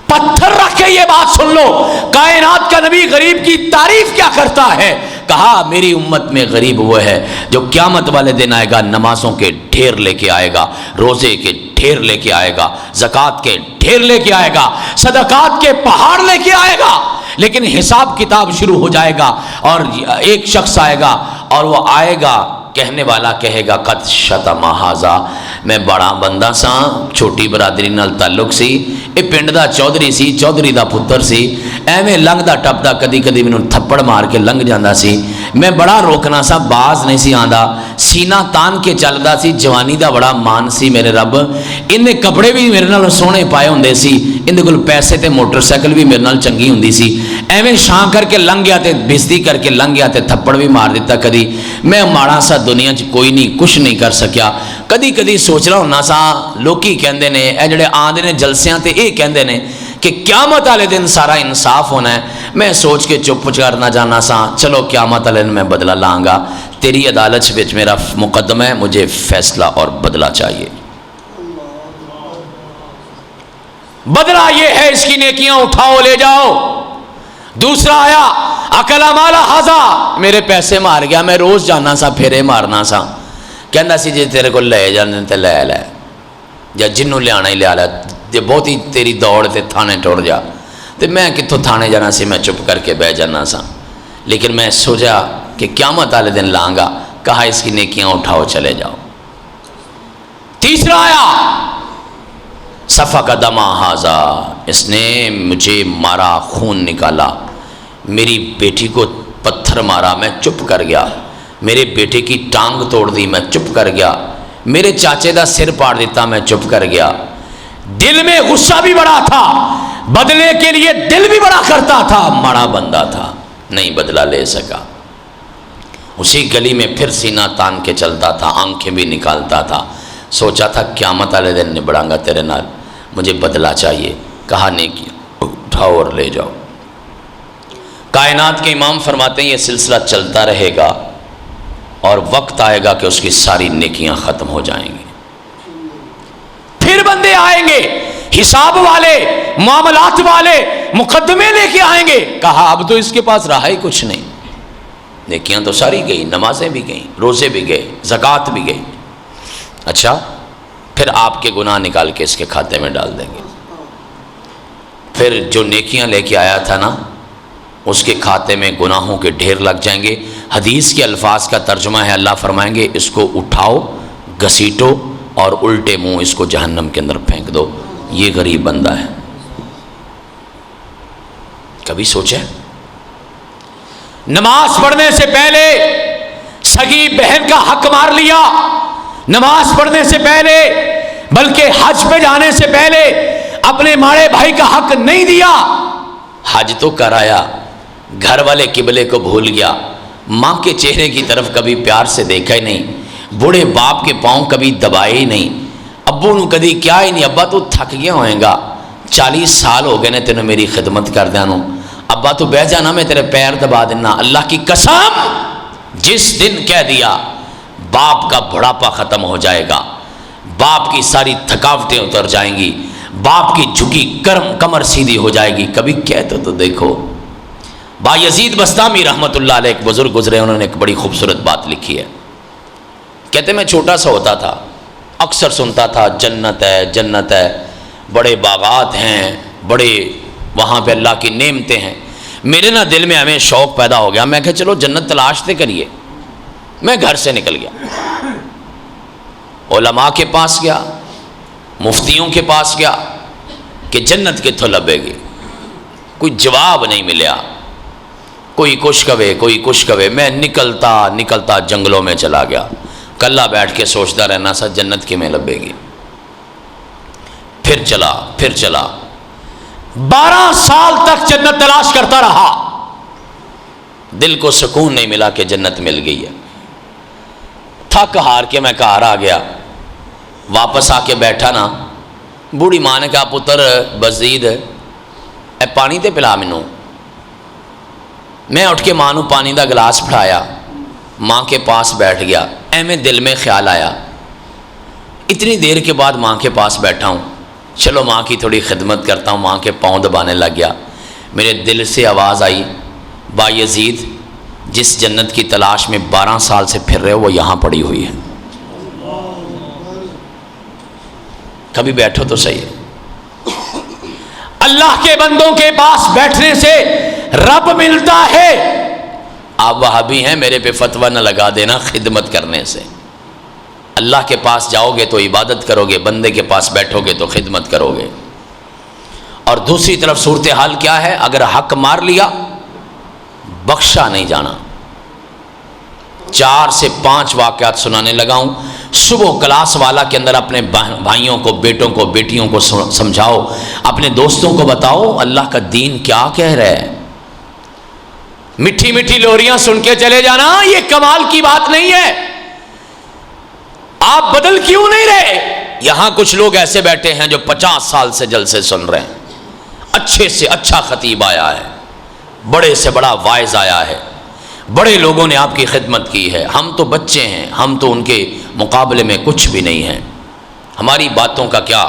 پتھر رکھ کے یہ بات سن لو، کائنات کا نبی غریب کی تعریف کیا کرتا ہے؟ کہا میری امت میں غریب وہ ہے جو قیامت والے دن آئے گا، نمازوں کے ڈھیر لے کے آئے گا، روزے کے ڈھیر لے کے آئے گا، زکوٰۃ کے ڈھیر لے کے آئے گا، صدقات کے پہاڑ لے کے آئے گا، لیکن حساب کتاب شروع ہو جائے گا اور ایک شخص آئے گا اور وہ آئے گا، کہنے والا کہے گا قد شتم ھذا، میں بڑا بندہ سا، چھوٹی برادری نال تعلق سی، اے پنڈ دا چودھری سی، چودھری دا پتر سی، ایویں لنگدا ٹپدا کدی کدی مینوں تھپڑ مار کے لنگ جاندا سی، میں بڑا روکنا سا، باز نہیں سی آندا، سینہ تان کے چلدا سی، جوانی دا بڑا مان سی میرے رب، انہیں کپڑے بھی میرے نال سونے پائے ہوندے سی، اندے کول پیسے تے موٹر سائیکل بھی میرے نال چنگی ہوندی سی، ایویں شان کر کے لنگ گیا تے بےزتی کر کے لنگ گیا تے تھپڑ بھی مار دیتا کدی، میں ماڑا سا دنیا چ کوئی نہیں، کچھ نہیں کر سکیا۔ کدی کدی سوچ رہا ہونا سا، لوکی کہندے نے اے جڑے آندے نے جلسیاں تے اے کہندے نے کہ قیامت والے دن سارا انصاف ہونا ہے، میں سوچ کے چپ کرنا جانا سا، چلو قیامت والے دن میں بدلہ لاں گا، تیری عدالت وچ میرا مقدمہ ہے، مجھے فیصلہ اور بدلہ چاہیے۔ بدلہ یہ ہے اس کی نیکیاں اٹھاؤ لے جاؤ۔ دوسرا آیا اکلا مالا ھذا، میرے پیسے مار گیا، میں روز جانا سا پھیرے مارنا سا، کہندا سی جی تیرے کو لے جانے تے لے لے، یا جنوں لیانا ہی لیا لے، جے بہت ہی تیری دوڑ تے تھانے ٹر جا، تے میں کتوں تھانے جانا سی، میں چپ کر کے بہ جانا سا، لیکن میں سوچا کہ قیامت والے دن لاں گا، کہا اس کی نیکیاں اٹھاؤ چلے جاؤ۔ تیسرا آیا سفک دم ھذا، اس نے مجھے مارا، خون نکالا، میری بیٹی کو پتھر مارا، میں چپ کر گیا، میرے بیٹے کی ٹانگ توڑ دی، میں چپ کر گیا، میرے چاچے دا سر پاڑ دیتا، میں چپ کر گیا۔ دل میں غصہ بھی بڑا تھا، بدلے کے لیے دل بھی بڑا کرتا تھا، ماڑا بندہ تھا، نہیں بدلہ لے سکا۔ اسی گلی میں پھر سینہ تان کے چلتا تھا، آنکھیں بھی نکالتا تھا، سوچا تھا قیامت والے دن نبڑاں گا تیرے نال، مجھے بدلہ چاہیے، کہا نہیں کیا، اٹھاؤ اور لے جاؤ۔ کائنات کے امام فرماتے ہیں یہ سلسلہ چلتا رہے گا اور وقت آئے گا کہ اس کی ساری نیکیاں ختم ہو جائیں گی، پھر بندے آئیں گے حساب والے، معاملات والے، مقدمے لے کے آئیں گے، کہا اب تو اس کے پاس رہا ہی کچھ نہیں، نیکیاں تو ساری گئی، نمازیں بھی گئیں، روزے بھی گئے، زکوٰۃ بھی گئی، اچھا پھر آپ کے گناہ نکال کے اس کے کھاتے میں ڈال دیں گے، پھر جو نیکیاں لے کے آیا تھا نا اس کے کھاتے میں گناہوں کے ڈھیر لگ جائیں گے۔ حدیث کے الفاظ کا ترجمہ ہے، اللہ فرمائیں گے اس کو اٹھاؤ، گھسیٹو اور الٹے منہ اس کو جہنم کے اندر پھینک دو، یہ غریب بندہ ہے۔ کبھی سوچے نماز پڑھنے سے پہلے سگی بہن کا حق مار لیا، نماز پڑھنے سے پہلے بلکہ حج پہ جانے سے پہلے اپنے ماڑے بھائی کا حق نہیں دیا، حج تو کرایا، گھر والے قبلے کو بھول گیا، ماں کے چہرے کی طرف کبھی پیار سے دیکھا ہی نہیں، بوڑھے باپ کے پاؤں کبھی دبائے ہی نہیں، ابو نو کدی کیا ہی نہیں، ابا تو تھک گیا ہوئے گا، 40 سال ہو گئے نے تینوں میری خدمت کردیاں نو، ابا تو بہ جانا میں تیرے پیر دبا دینا. اللہ کی قسم جس دن کہہ دیا باپ کا بڑھاپا ختم ہو جائے گا, باپ کی ساری تھکاوٹیں اتر جائیں گی, باپ کی جھکی کمر سیدھی ہو جائے گی. کبھی کہتے تو دیکھو. بایزید بسطامی رحمۃ اللہ علیہ ایک بزرگ گزرے, انہوں نے ایک بڑی خوبصورت بات لکھی ہے. کہتے میں چھوٹا سا ہوتا تھا, اکثر سنتا تھا جنت ہے جنت ہے, بڑے باغات ہیں, بڑے وہاں پہ اللہ کی نعمتیں ہیں. میرے نا دل میں ہمیں شوق پیدا ہو گیا, میں کہا چلو جنت تلاشتے کریے. میں گھر سے نکل گیا, علماء کے پاس گیا, مفتیوں کے پاس گیا کہ جنت کتھوں لبے گی. کوئی جواب نہیں ملیا, کوئی کچھ کہے کوئی کچھ کہے. میں نکلتا جنگلوں میں چلا گیا, کلا بیٹھ کے سوچتا رہنا سا جنت کی میں لبے گی. پھر چلا 12 سال تک جنت تلاش کرتا رہا, دل کو سکون نہیں ملا کہ جنت مل گئی ہے. تھک ہار کے میں گھر آ گیا, واپس آ کے بیٹھا نا, بوڑھی ماں نے کہا پتر بزید اے پانی تے پلا مینوں. میں اٹھ کے ماں نو پانی دا گلاس پڑھایا, ماں کے پاس بیٹھ گیا. ایویں دل میں خیال آیا اتنی دیر کے بعد ماں کے پاس بیٹھا ہوں, چلو ماں کی تھوڑی خدمت کرتا ہوں. ماں کے پاؤں دبانے لگ گیا. میرے دل سے آواز آئی, بایزید جس جنت کی تلاش میں 12 سال سے پھر رہے ہو وہ یہاں پڑی ہوئی ہے. کبھی بیٹھو تو صحیح. اللہ کے بندوں کے پاس بیٹھنے سے رب ملتا ہے. آپ وہابی ہیں, میرے پہ فتویٰ نہ لگا دینا خدمت کرنے سے. اللہ کے پاس جاؤ گے تو عبادت کرو گے, بندے کے پاس بیٹھو گے تو خدمت کرو گے. اور دوسری طرف صورتحال کیا ہے, اگر حق مار لیا بخشا نہیں جانا. 4 سے 5 واقعات سنانے لگا ہوں. صبح کلاس والا کے اندر اپنے بھائیوں کو, بیٹوں کو, بیٹیوں کو سمجھاؤ, اپنے دوستوں کو بتاؤ اللہ کا دین کیا کہہ رہا ہے. میٹھی میٹھی لوریاں سن کے چلے جانا یہ کمال کی بات نہیں ہے. آپ بدل کیوں نہیں رہے؟ یہاں کچھ لوگ ایسے بیٹھے ہیں جو 50 سال سے جلسے سن رہے ہیں. اچھے سے اچھا خطیب آیا ہے, بڑے سے بڑا واعظ آیا ہے, بڑے لوگوں نے آپ کی خدمت کی ہے. ہم تو بچے ہیں, ہم تو ان کے مقابلے میں کچھ بھی نہیں ہیں. ہماری باتوں کا کیا,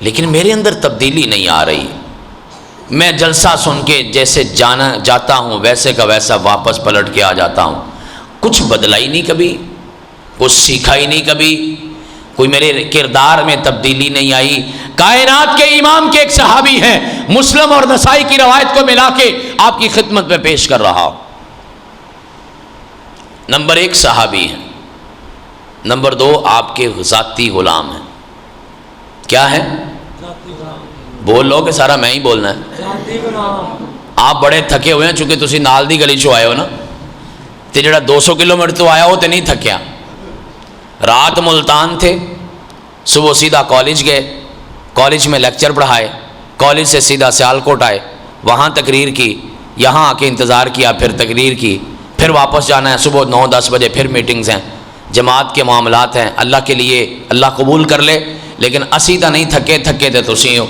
لیکن میرے اندر تبدیلی نہیں آ رہی. میں جلسہ سن کے جیسے جاتا ہوں ویسے کا ویسا واپس پلٹ کے آ جاتا ہوں. کچھ بدلا ہی نہیں کبھی, کچھ سیکھا ہی نہیں کبھی, کوئی میرے کردار میں تبدیلی نہیں آئی. کائنات کے امام کے ایک صحابی ہیں, مسلم اور نسائی کی روایت کو ملا کے آپ کی خدمت میں پیش کر رہا ہوں. نمبر 1 صحابی ہیں, نمبر 2 آپ کے ذاتی غلام ہیں. کیا ہے؟ بول لو کہ سارا میں ہی بولنا ہے. آپ بڑے تھکے ہوئے ہیں چونکہ تسی نال دی گلی چو آئے ہو نا, تے جڑا 200 کلومیٹر تو آیا ہو تے نہیں تھکیا. رات ملتان تھے, صبح سیدھا کالج گئے, کالج میں لیکچر پڑھائے, کالج سے سیدھا سیالکوٹ آئے, وہاں تقریر کی, یہاں آ کے انتظار کیا, پھر تقریر کی, پھر واپس جانا ہے. صبح 9-10 بجے پھر میٹنگز ہیں, جماعت کے معاملات ہیں. اللہ کے لیے اللہ قبول کر لے, لیکن اسی تا نہیں تھکے تے تسی ہو,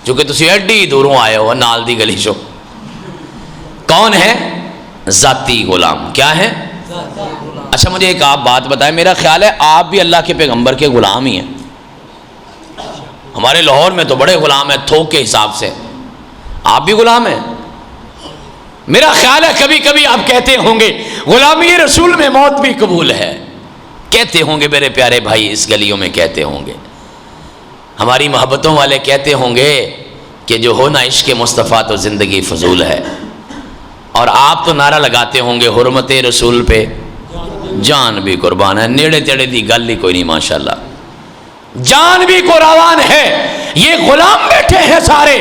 چونکہ تسی ایڈی دوروں آئے ہو نال دی گلی چو. کون ہے؟ ذاتی غلام. کیا ہے؟ اچھا مجھے ایک آپ بات بتائیں, میرا خیال ہے آپ بھی اللہ کے پیغمبر کے غلام ہی ہیں. ہمارے لاہور میں تو بڑے غلام ہیں تھوک کے حساب سے, آپ بھی غلام ہیں. میرا خیال ہے کبھی کبھی آپ کہتے ہوں گے غلامی رسول میں موت بھی قبول ہے. کہتے ہوں گے میرے پیارے بھائی, اس گلیوں میں کہتے ہوں گے, ہماری محبتوں والے کہتے ہوں گے کہ جو ہونا عشق مصطفیٰ تو زندگی فضول ہے. اور آپ تو نعرہ لگاتے ہوں گے حرمت رسول پہ جان بھی قربان ہے. نیڑے تیڑے دی گل ہی کوئی نہیں, ماشاءاللہ جان بھی قربان ہے. یہ غلام بیٹھے ہیں سارے.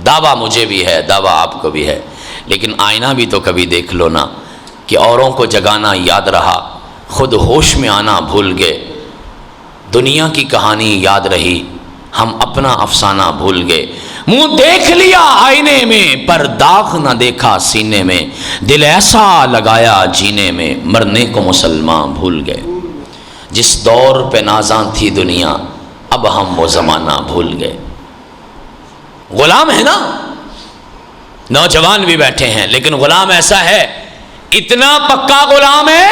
دعویٰ مجھے بھی ہے, دعویٰ آپ کو بھی ہے, لیکن آئینہ بھی تو کبھی دیکھ لو نا کہ اوروں کو جگانا یاد رہا, خود ہوش میں آنا بھول گئے. دنیا کی کہانی یاد رہی, ہم اپنا افسانہ بھول گئے. منہ دیکھ لیا آئینے میں پر داغ نہ دیکھا سینے میں, دل ایسا لگایا جینے میں مرنے کو مسلمان بھول گئے. جس دور پہ نازاں تھی دنیا اب ہم وہ زمانہ بھول گئے. غلام ہے نا، نوجوان بھی بیٹھے ہیں، لیکن غلام ایسا ہے، اتنا پکا غلام ہے،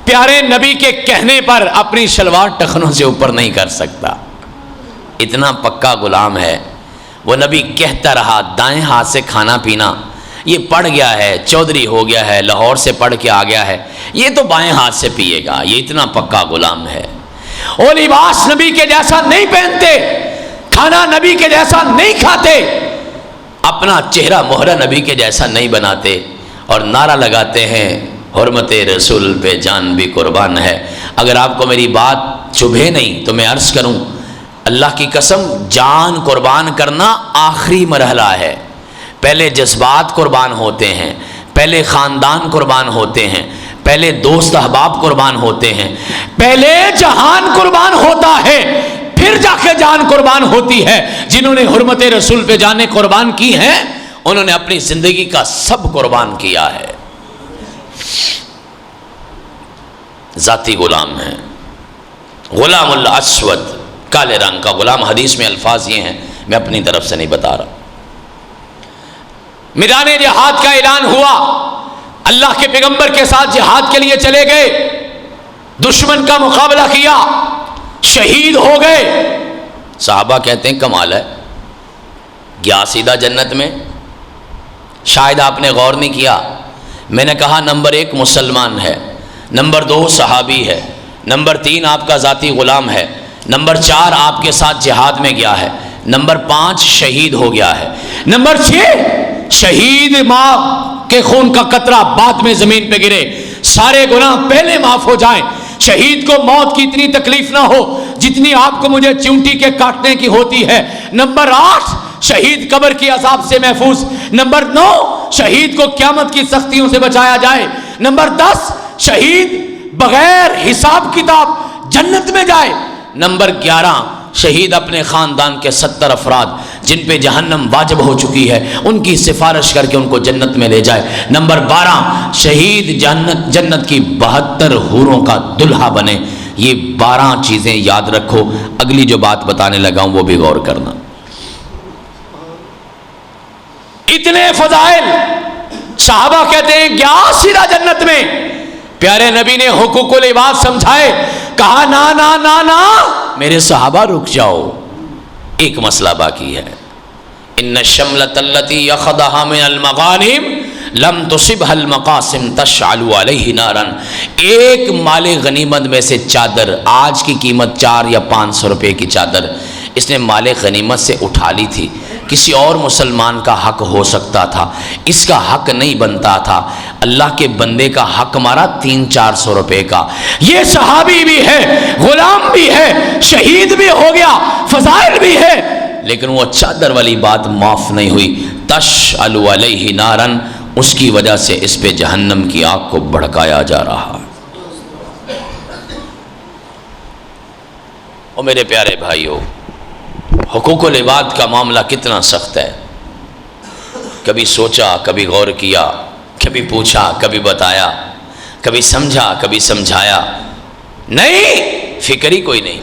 پیارے نبی کے کہنے پر اپنی شلوار ٹخنوں سے اوپر نہیں کر سکتا، اتنا پکا غلام ہے۔ وہ نبی کہتا رہا دائیں ہاتھ سے کھانا پینا، یہ پڑھ گیا ہے، چودھری ہو گیا ہے، لاہور سے پڑھ کے آ گیا ہے، یہ تو بائیں ہاتھ سے پیے گا، یہ اتنا پکا غلام ہے۔ وہ لباس نبی کے جیسا نہیں پہنتے، کھانا نبی کے جیسا نہیں کھاتے، اپنا چہرہ مہرہ نبی کے جیسا نہیں بناتے، اور نعرہ لگاتے ہیں حرمت رسول پہ جان بھی قربان ہے۔ اگر آپ کو میری بات چبھے نہیں تو میں عرض کروں، اللہ کی قسم، جان قربان کرنا آخری مرحلہ ہے۔ پہلے جذبات قربان ہوتے ہیں، پہلے خاندان قربان ہوتے ہیں، پہلے دوست احباب قربان ہوتے ہیں، پہلے جہان قربان ہوتا ہے، پھر جا کے جان قربان ہوتی ہے۔ جنہوں نے حرمت رسول پہ جانیں قربان کی ہیں، انہوں نے اپنی زندگی کا سب قربان کیا ہے۔ ذاتی غلام ہے، غلام الاسود، کالے رنگ کا غلام۔ حدیث میں الفاظ یہ ہیں، میں اپنی طرف سے نہیں بتا رہا۔ میدان جہاد کا اعلان ہوا، اللہ کے پیغمبر کے ساتھ جہاد کے لیے چلے گئے، دشمن کا مقابلہ کیا، شہید ہو گئے۔ صحابہ کہتے ہیں کمال ہے، گیا سیدھا جنت میں۔ شاید آپ نے غور نہیں کیا، میں نے کہا نمبر 1 مسلمان ہے، نمبر 2 صحابی ہے، نمبر 3 آپ کا ذاتی غلام ہے، نمبر 4 آپ کے ساتھ جہاد میں گیا ہے، نمبر 5 شہید ہو گیا ہے، نمبر 6 شہید ماں کے خون کا قطرہ بعد میں زمین پہ گرے، سارے گناہ پہلے معاف ہو جائیں، شہید کو موت کی اتنی تکلیف نہ ہو جتنی آپ کو مجھے چونٹی کے کاٹنے کی ہوتی ہے، نمبر 8 شہید قبر کی عذاب سے محفوظ، نمبر 9 شہید کو قیامت کی سختیوں سے بچایا جائے، نمبر 10 شہید بغیر حساب کتاب جنت میں جائے، نمبر 11 شہید اپنے خاندان کے 70 افراد جن پہ جہنم واجب ہو چکی ہے ان کی سفارش کر کے ان کو جنت میں لے جائے، نمبر 12 شہید جنت کی 72 حوروں کا دلہا بنے۔ یہ 12 چیزیں یاد رکھو، اگلی جو بات بتانے لگا ہوں وہ بھی غور کرنا۔ اتنے فضائل، صحابہ کہتے ہیں گیا سیدھا جنت میں۔ پیارے نبی نے حقوق العباد سمجھائے، کہا نا نا نا نا میرے صحابہ رک جاؤ، ایک مسئلہ باقی ہے۔ ان الشملۃ التي ياخذها من المغانم لم تصبها المقاسم تشعل عليه نارا۔ ایک مال غنیمت میں سے چادر، آج کی قیمت 400 یا 500 روپے کی چادر، اس نے مال غنیمت سے اٹھا لی تھی، کسی اور مسلمان کا حق ہو سکتا تھا، اس کا حق نہیں بنتا تھا، اللہ کے بندے کا حق مارا 300-400 روپے کا۔ یہ صحابی بھی ہے، غلام بھی ہے، شہید بھی ہو گیا، فضائل بھی ہے، لیکن وہ چادر والی بات معاف نہیں ہوئی۔ تشعل علیہ نارن، اس کی وجہ سے اس پہ جہنم کی آگ کو بھڑکایا جا رہا۔ اور میرے پیارے بھائیو، حقوق العباد کا معاملہ کتنا سخت ہے، کبھی سوچا، کبھی غور کیا، کبھی پوچھا، کبھی بتایا، کبھی سمجھا، کبھی سمجھایا، نہیں فکر ہی کوئی نہیں۔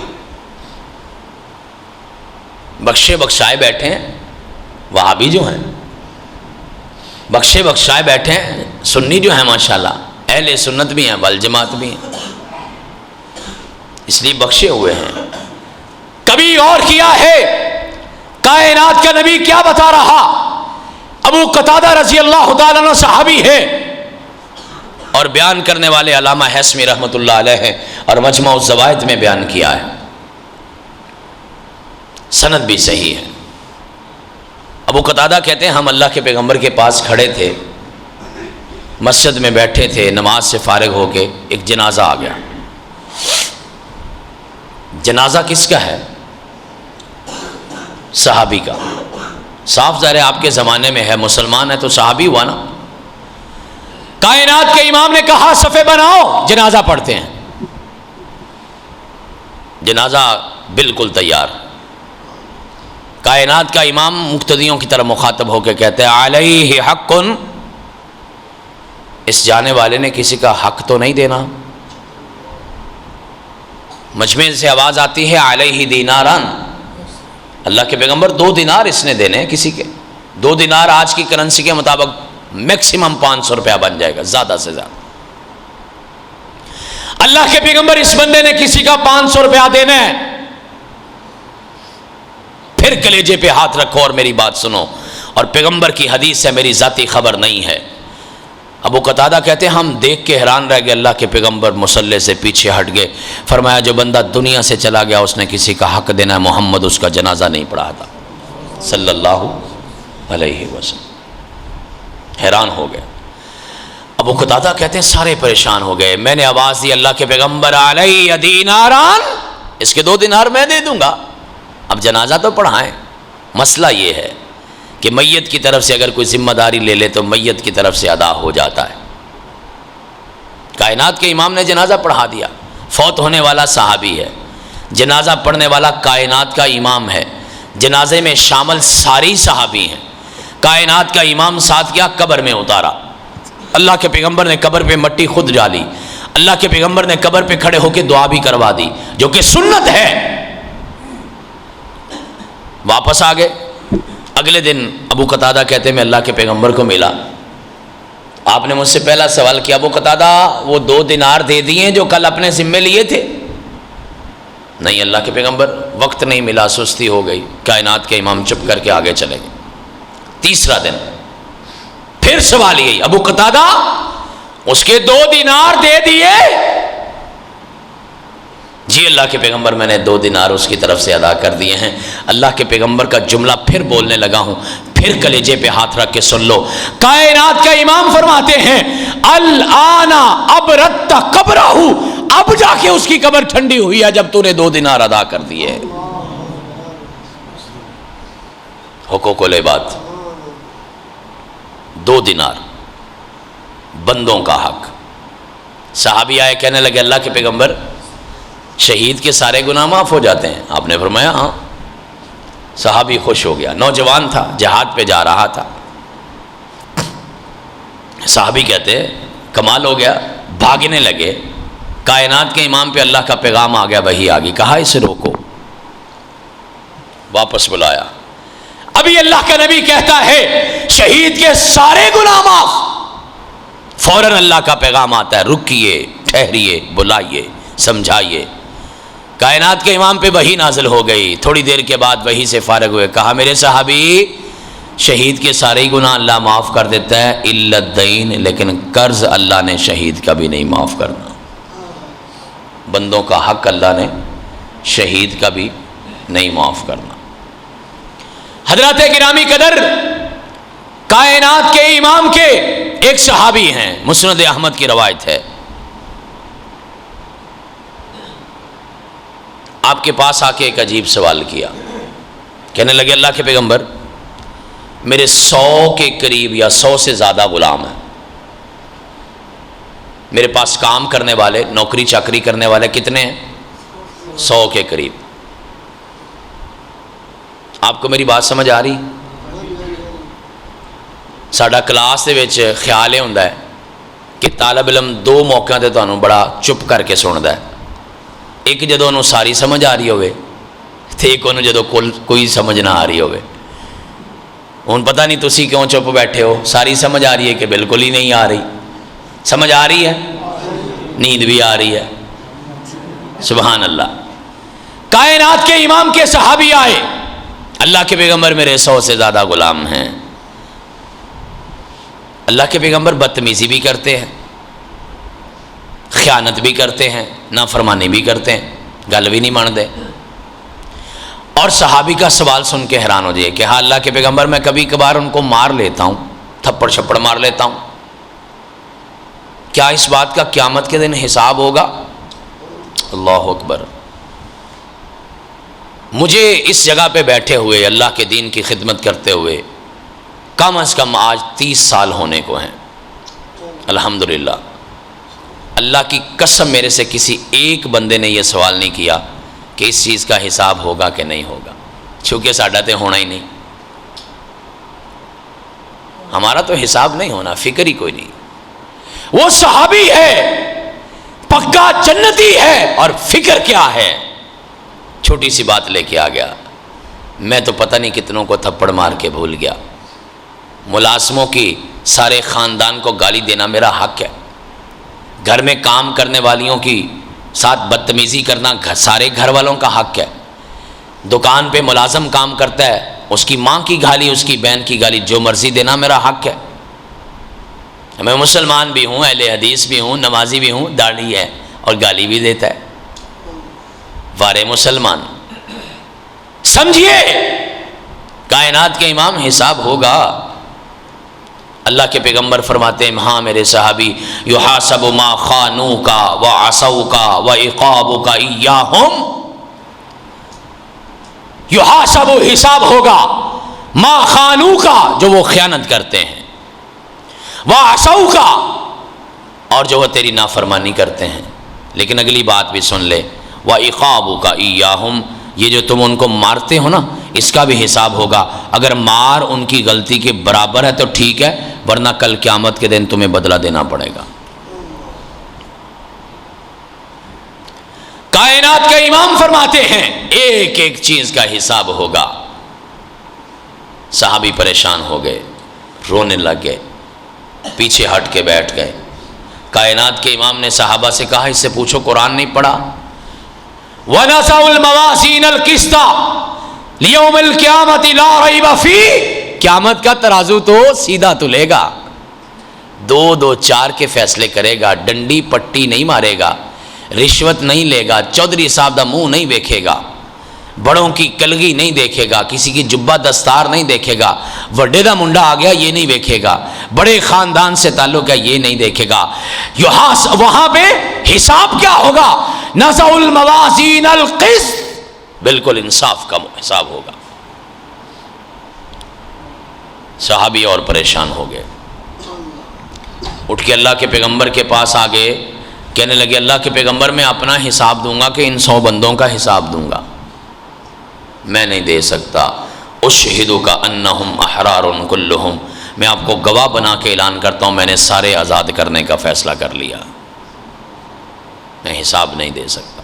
بخشے بخشائے بیٹھے ہیں وہابی جو ہیں، بخشے بخشائے بیٹھے ہیں سنی جو ہیں، ماشاءاللہ اہل سنت بھی ہیں، والجماعت بھی ہیں، اس لیے بخشے ہوئے ہیں۔ کبھی اور کیا ہے، کائنات کا نبی کیا بتا رہا؟ ابو قتادہ رضی اللہ تعالیٰ عنہ صحابی ہے، اور بیان کرنے والے علامہ حسمی رحمۃ اللہ علیہ ہیں، اور مجمع الزوائد میں بیان کیا ہے، سند بھی صحیح ہے۔ ابو قتادہ کہتے ہیں ہم اللہ کے پیغمبر کے پاس کھڑے تھے، مسجد میں بیٹھے تھے، نماز سے فارغ ہو کے ایک جنازہ آ گیا۔ جنازہ کس کا ہے؟ صحابی کا۔ صاف ظاہر ہے آپ کے زمانے میں ہے، مسلمان ہے تو صحابی ہوا نا۔ کائنات کے امام نے کہا صفے بناؤ، جنازہ پڑھتے ہیں۔ جنازہ بالکل تیار۔ کائنات کا امام مقتدیوں کی طرح مخاطب ہو کے کہتے ہیں علیہ حق، اس جانے والے نے کسی کا حق تو نہیں دینا۔ مجمع سے آواز آتی ہے علیہ دیناران، اللہ کے پیغمبر 2 دینار اس نے دینے ہیں کسی کے. 2 دینار آج کی کرنسی کے مطابق میکسیمم 500 روپیہ بن جائے گا زیادہ سے زیادہ. اللہ کے پیغمبر اس بندے نے کسی کا 500 روپیہ دینا ہے. پھر کلیجے پہ ہاتھ رکھو اور میری بات سنو, اور پیغمبر کی حدیث سے میری ذاتی خبر نہیں ہے. ابو قتادہ کہتے ہیں ہم دیکھ کے حیران رہ گئے, اللہ کے پیغمبر مصلی سے پیچھے ہٹ گئے. فرمایا جو بندہ دنیا سے چلا گیا اس نے کسی کا حق دینا ہے, محمد اس کا جنازہ نہیں پڑھا تھا صلی اللہ علیہ وسلم. حیران ہو گئے. ابو قتادہ کہتے ہیں سارے پریشان ہو گئے. میں نے آواز دی اللہ کے پیغمبر علیہ دیناران, اس کے 2 دینار میں دے دوں گا, اب جنازہ تو پڑھائیں. مسئلہ یہ ہے کہ میت کی طرف سے اگر کوئی ذمہ داری لے لے تو میت کی طرف سے ادا ہو جاتا ہے. کائنات کے امام نے جنازہ پڑھا دیا, فوت ہونے والا صحابی ہے, جنازہ پڑھنے والا کائنات کا امام ہے, جنازے میں شامل ساری صحابی ہیں. کائنات کا امام ساتھ کیا, قبر میں اتارا. اللہ کے پیغمبر نے قبر پہ مٹی خود ڈالی. اللہ کے پیغمبر نے قبر پہ کھڑے ہو کے دعا بھی کروا دی جو کہ سنت ہے. واپس آ گئے. اگلے دن ابو قتادہ کہتے ہیں میں اللہ کے پیغمبر کو ملا. آپ نے مجھ سے پہلا سوال کیا, ابو قتادہ وہ 2 دینار دے دیے جو کل اپنے ذمے لیے تھے؟ نہیں اللہ کے پیغمبر, وقت نہیں ملا, سستی ہو گئی. کائنات کے امام چپ کر کے آگے چلے گئے. تیسرا دن پھر سوال یہی, ابو قتادہ اس کے 2 دینار دے دیے؟ جی اللہ کے پیغمبر میں نے 2 دینار اس کی طرف سے ادا کر دیے ہیں. اللہ کے پیغمبر کا جملہ پھر بولنے لگا ہوں, پھر کلیجے پہ ہاتھ رکھ کے سن لو. کائنات کا امام فرماتے ہیں الآن ابرت قبرہ, اب جا کے اس کی قبر ٹھنڈی ہوئی ہے جب تو نے 2 دینار ادا کر دیے. حقوق العباد 2 دینار بندوں کا حق. صحابی آئے کہنے لگے اللہ کے پیغمبر شہید کے سارے گناہ معاف ہو جاتے ہیں؟ آپ نے فرمایا ہاں. صحابی خوش ہو گیا, نوجوان تھا, جہاد پہ جا رہا تھا. صحابی کہتے کمال ہو گیا, بھاگنے لگے. کائنات کے امام پہ اللہ کا پیغام آ گیا, وحی آ گئی. کہا اسے روکو, واپس بلایا. ابھی اللہ کا نبی کہتا ہے شہید کے سارے گناہ معاف. فوراً اللہ کا پیغام آتا ہے رکیے, ٹھہریے, بلائیے, سمجھائیے. کائنات کے امام پہ وحی نازل ہو گئی. تھوڑی دیر کے بعد وحی سے فارغ ہوئے. کہا میرے صحابی شہید کے سارے گناہ اللہ معاف کر دیتا ہے الا الدین, لیکن قرض اللہ نے شہید کا بھی نہیں معاف کرنا. بندوں کا حق اللہ نے شہید کا بھی نہیں معاف کرنا. حضرات گرامی قدر, کائنات کے امام کے ایک صحابی ہیں, مسند احمد کی روایت ہے. آپ کے پاس آ کے ایک عجیب سوال کیا. کہنے لگے اللہ کے پیغمبر میرے 100 کے قریب یا 100 سے زیادہ غلام ہیں. میرے پاس کام کرنے والے, نوکری چاکری کرنے والے کتنے ہیں؟ 100 کے قریب. آپ کو میری بات سمجھ آ رہی؟ ساڈا کلاس دے وچ خیال یہ ہوندا ہے کہ طالب علم 2 موقعوں تے تانوں بڑا چپ کر کے سندا ہے. ایک جدوں انہوں ساری سمجھ آ رہی ہوئے تے ایک انہوں جدوں کوئی سمجھ نہ آ رہی ہوئے. ہن پتہ نہیں تسی کیوں چپ بیٹھے ہو, ساری سمجھ آ رہی ہے کہ بالکل ہی نہیں آ رہی؟ سمجھ آ رہی ہے, نیند بھی آ رہی ہے. سبحان اللہ. کائنات کے امام کے صحابی آئے, اللہ کے پیغمبر میرے 100 سے زیادہ غلام ہیں. اللہ کے پیغمبر بدتمیزی بھی کرتے ہیں, خیانت بھی کرتے ہیں, نافرمانی بھی کرتے ہیں, گل بھی نہیں مانتے. اور صحابی کا سوال سن کے حیران ہو جائے کہ ہاں اللہ کے پیغمبر میں کبھی کبھار ان کو مار لیتا ہوں, تھپڑ چھپڑ مار لیتا ہوں, کیا اس بات کا قیامت کے دن حساب ہوگا؟ اللہ اکبر. مجھے اس جگہ پہ بیٹھے ہوئے اللہ کے دین کی خدمت کرتے ہوئے کم از کم آج 30 سال ہونے کو ہیں. الحمدللہ. اللہ کی قسم میرے سے کسی ایک بندے نے یہ سوال نہیں کیا کہ اس چیز کا حساب ہوگا کہ نہیں ہوگا, چونکہ ساڈا تے ہونا ہی نہیں. ہمارا تو حساب نہیں ہونا, فکر ہی کوئی نہیں. وہ صحابی ہے, پکا جنتی ہے, اور فکر کیا ہے. چھوٹی سی بات لے کے آ گیا. میں تو پتہ نہیں کتنوں کو تھپڑ مار کے بھول گیا. ملازموں کی سارے خاندان کو گالی دینا میرا حق ہے. گھر میں کام کرنے والیوں کی ساتھ بدتمیزی کرنا سارے گھر والوں کا حق ہے. دکان پہ ملازم کام کرتا ہے، اس کی ماں کی گالی، اس کی بہن کی گالی، جو مرضی دینا میرا حق ہے. میں مسلمان بھی ہوں، اہل حدیث بھی ہوں، نمازی بھی ہوں، داڑھی ہے اور گالی بھی دیتا ہے. وارے مسلمان سمجھیے، کائنات کے امام حساب ہوگا. اللہ کے پیغمبر فرماتے ہیں ہاں میرے صحابی، یحاسب ما خانوک وعصوک وعقابک ایاہم، یحاسب حساب ہوگا ما خانوک جو وہ خیانت کرتے ہیں، وعصوک اور جو وہ تیری نافرمانی کرتے ہیں. لیکن اگلی بات بھی سن لے، وعقابک ایاہم، یہ جو تم ان کو مارتے ہو نا اس کا بھی حساب ہوگا. اگر مار ان کی غلطی کے برابر ہے تو ٹھیک ہے، ورنہ کل قیامت کے دن تمہیں بدلہ دینا پڑے گا. کائنات کے امام فرماتے ہیں ایک ایک چیز کا حساب ہوگا. صحابی پریشان ہو گئے، رونے لگ گئے، پیچھے ہٹ کے بیٹھ گئے. کائنات کے امام نے صحابہ سے کہا اس سے پوچھو قرآن نہیں پڑھا؟ وَنَزَعُ الْمَوَازِينَ الْقِسْطَ لِيَوْمِ الْقِيَامَةِ لَا رَيْبَ فِيهِ، قیامت کا ترازو تو سیدھا تلے گا، 2-2-4 کے فیصلے کرے گا، ڈنڈی پٹی نہیں مارے گا، رشوت نہیں لے گا، چودھری صاحب دا منہ نہیں دیکھے گا، بڑوں کی کلگی نہیں دیکھے گا، کسی کی جبہ دستار نہیں دیکھے گا، وڈے دا منڈا آ گیا یہ نہیں دیکھے گا، بڑے خاندان سے تعلق ہے یہ نہیں دیکھے گا. وہاں پہ حساب کیا ہوگا؟ نزع الموازین القسط، بالکل انصاف کا حساب ہوگا. صحابی اور پریشان ہو گئے، اٹھ کے اللہ کے پیغمبر کے پاس آ گئے، کہنے لگے اللہ کے پیغمبر میں اپنا حساب دوں گا کہ ان 100 بندوں کا حساب دوں گا؟ میں نہیں دے سکتا. اشہدک انہم احرار کلہم، میں آپ کو گواہ بنا کے اعلان کرتا ہوں میں نے سارے آزاد کرنے کا فیصلہ کر لیا، میں حساب نہیں دے سکتا.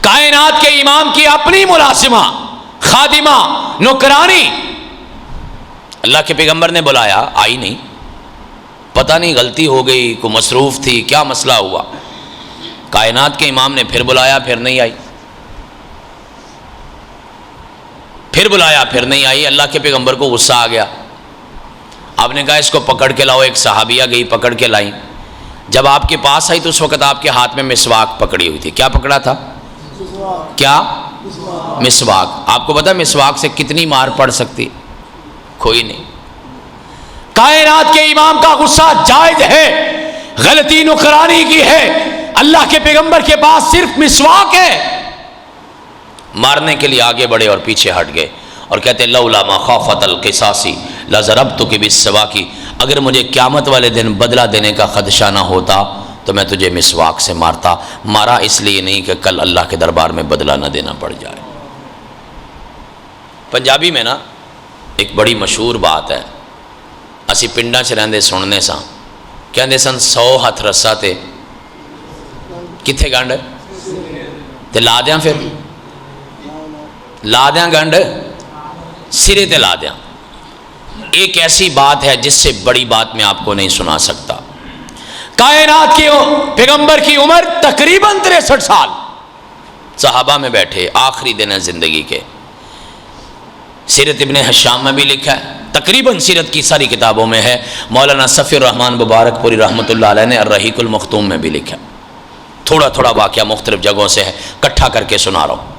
کائنات کے امام کی اپنی ملازمہ، خادمہ، نوکرانی، اللہ کے پیغمبر نے بلایا، آئی نہیں، پتہ نہیں غلطی ہو گئی، کوئی مصروف تھی، کیا مسئلہ ہوا. کائنات کے امام نے پھر بلایا، پھر نہیں آئی، پھر بلایا، پھر نہیں آئی. اللہ کے پیغمبر کو غصہ آ گیا. آپ نے کہا اس کو پکڑ کے لاؤ. ایک صحابیہ گئی، پکڑ کے لائیں. جب آپ کے پاس آئی تو اس وقت آپ کے ہاتھ میں مسواک پکڑی ہوئی تھی. کیا پکڑا تھا؟ کیا؟ مسواک. آپ کو پتا مسواک سے کتنی مار پڑ سکتی؟ کوئی نہیں. کائنات کے امام کا غصہ جائز ہے، غلطی نوکرانی کی ہے، اللہ کے پیغمبر کے پاس صرف مسواک ہے. مارنے کے لیے آگے بڑھے اور پیچھے ہٹ گئے اور کہتے لولا مخافت القصاص لضربتک بالسواک، اگر مجھے قیامت والے دن بدلہ دینے کا خدشہ نہ ہوتا تو میں تجھے مسواک سے مارتا. مارا اس لیے نہیں کہ کل اللہ کے دربار میں بدلہ نہ دینا پڑ جائے. پنجابی میں نا ایک بڑی مشہور بات ہے، اسی پنڈاں چ رہندے سننے سا، کہندے سن 100 ہاتھ رسا تے کتھے گنڈ تے لا دیاں، پھر لا دیاں گنڈ سرے تے لا دیاں. ایک ایسی بات ہے جس سے بڑی بات میں آپ کو نہیں سنا سکتا. کائنات کے پیغمبر کی عمر تقریباً 63 سال، صحابہ میں بیٹھے، آخری دن ہے زندگی کے. سیرت ابن حشام میں بھی لکھا ہے، تقریباً سیرت کی ساری کتابوں میں ہے. مولانا صفی الرحمن مبارک پوری رحمۃ اللہ علیہ نے الرحیق المختوم میں بھی لکھا. تھوڑا تھوڑا واقعہ مختلف جگہوں سے ہے، کٹھا کر کے سنا رہا ہوں.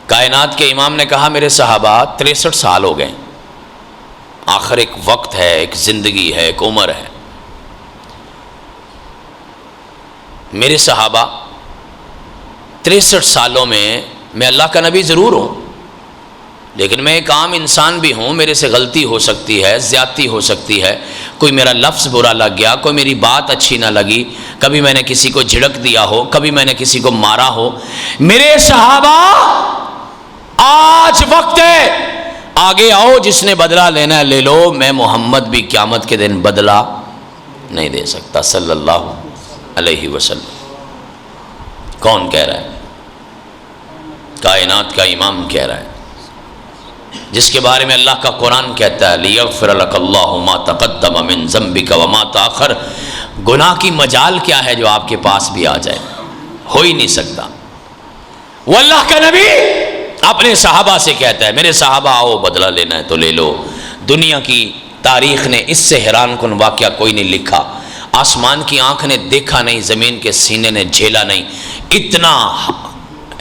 کائنات کے امام نے کہا میرے صحابہ 63 سال ہو گئے، آخر ایک وقت ہے، ایک زندگی ہے، ایک عمر ہے. میرے صحابہ 63 سالوں میں اللہ کا نبی ضرور ہوں، لیکن میں ایک عام انسان بھی ہوں، میرے سے غلطی ہو سکتی ہے، زیادتی ہو سکتی ہے، کوئی میرا لفظ برا لگ گیا، کوئی میری بات اچھی نہ لگی، کبھی میں نے کسی کو جھڑک دیا ہو، کبھی میں نے کسی کو مارا ہو. میرے صحابہ آج وقت ہے، آگے آؤ، جس نے بدلہ لینا ہے لے لو. میں محمد بھی قیامت کے دن بدلہ نہیں دے سکتا صلی اللہ علیہ وسلم. کون کہہ رہا ہے؟ کائنات کا امام کہہ رہا ہے، جس کے بارے میں اللہ کا قرآن کہتا ہے لیغفر لک اللہ ما تقدم من ذنبک وما تاخر، گناہ کی مجال کیا ہے جو آپ کے پاس بھی آ جائے، ہو ہی نہیں سکتا۔ وہ اللہ کا نبی اپنے صحابہ سے کہتا ہے میرے صحابہ آؤ بدلہ لینا ہے تو لے لو۔ دنیا کی تاریخ نے اس سے حیران کن واقعہ کوئی نہیں لکھا، آسمان کی آنکھ نے دیکھا نہیں، زمین کے سینے نے جھیلا نہیں، اتنا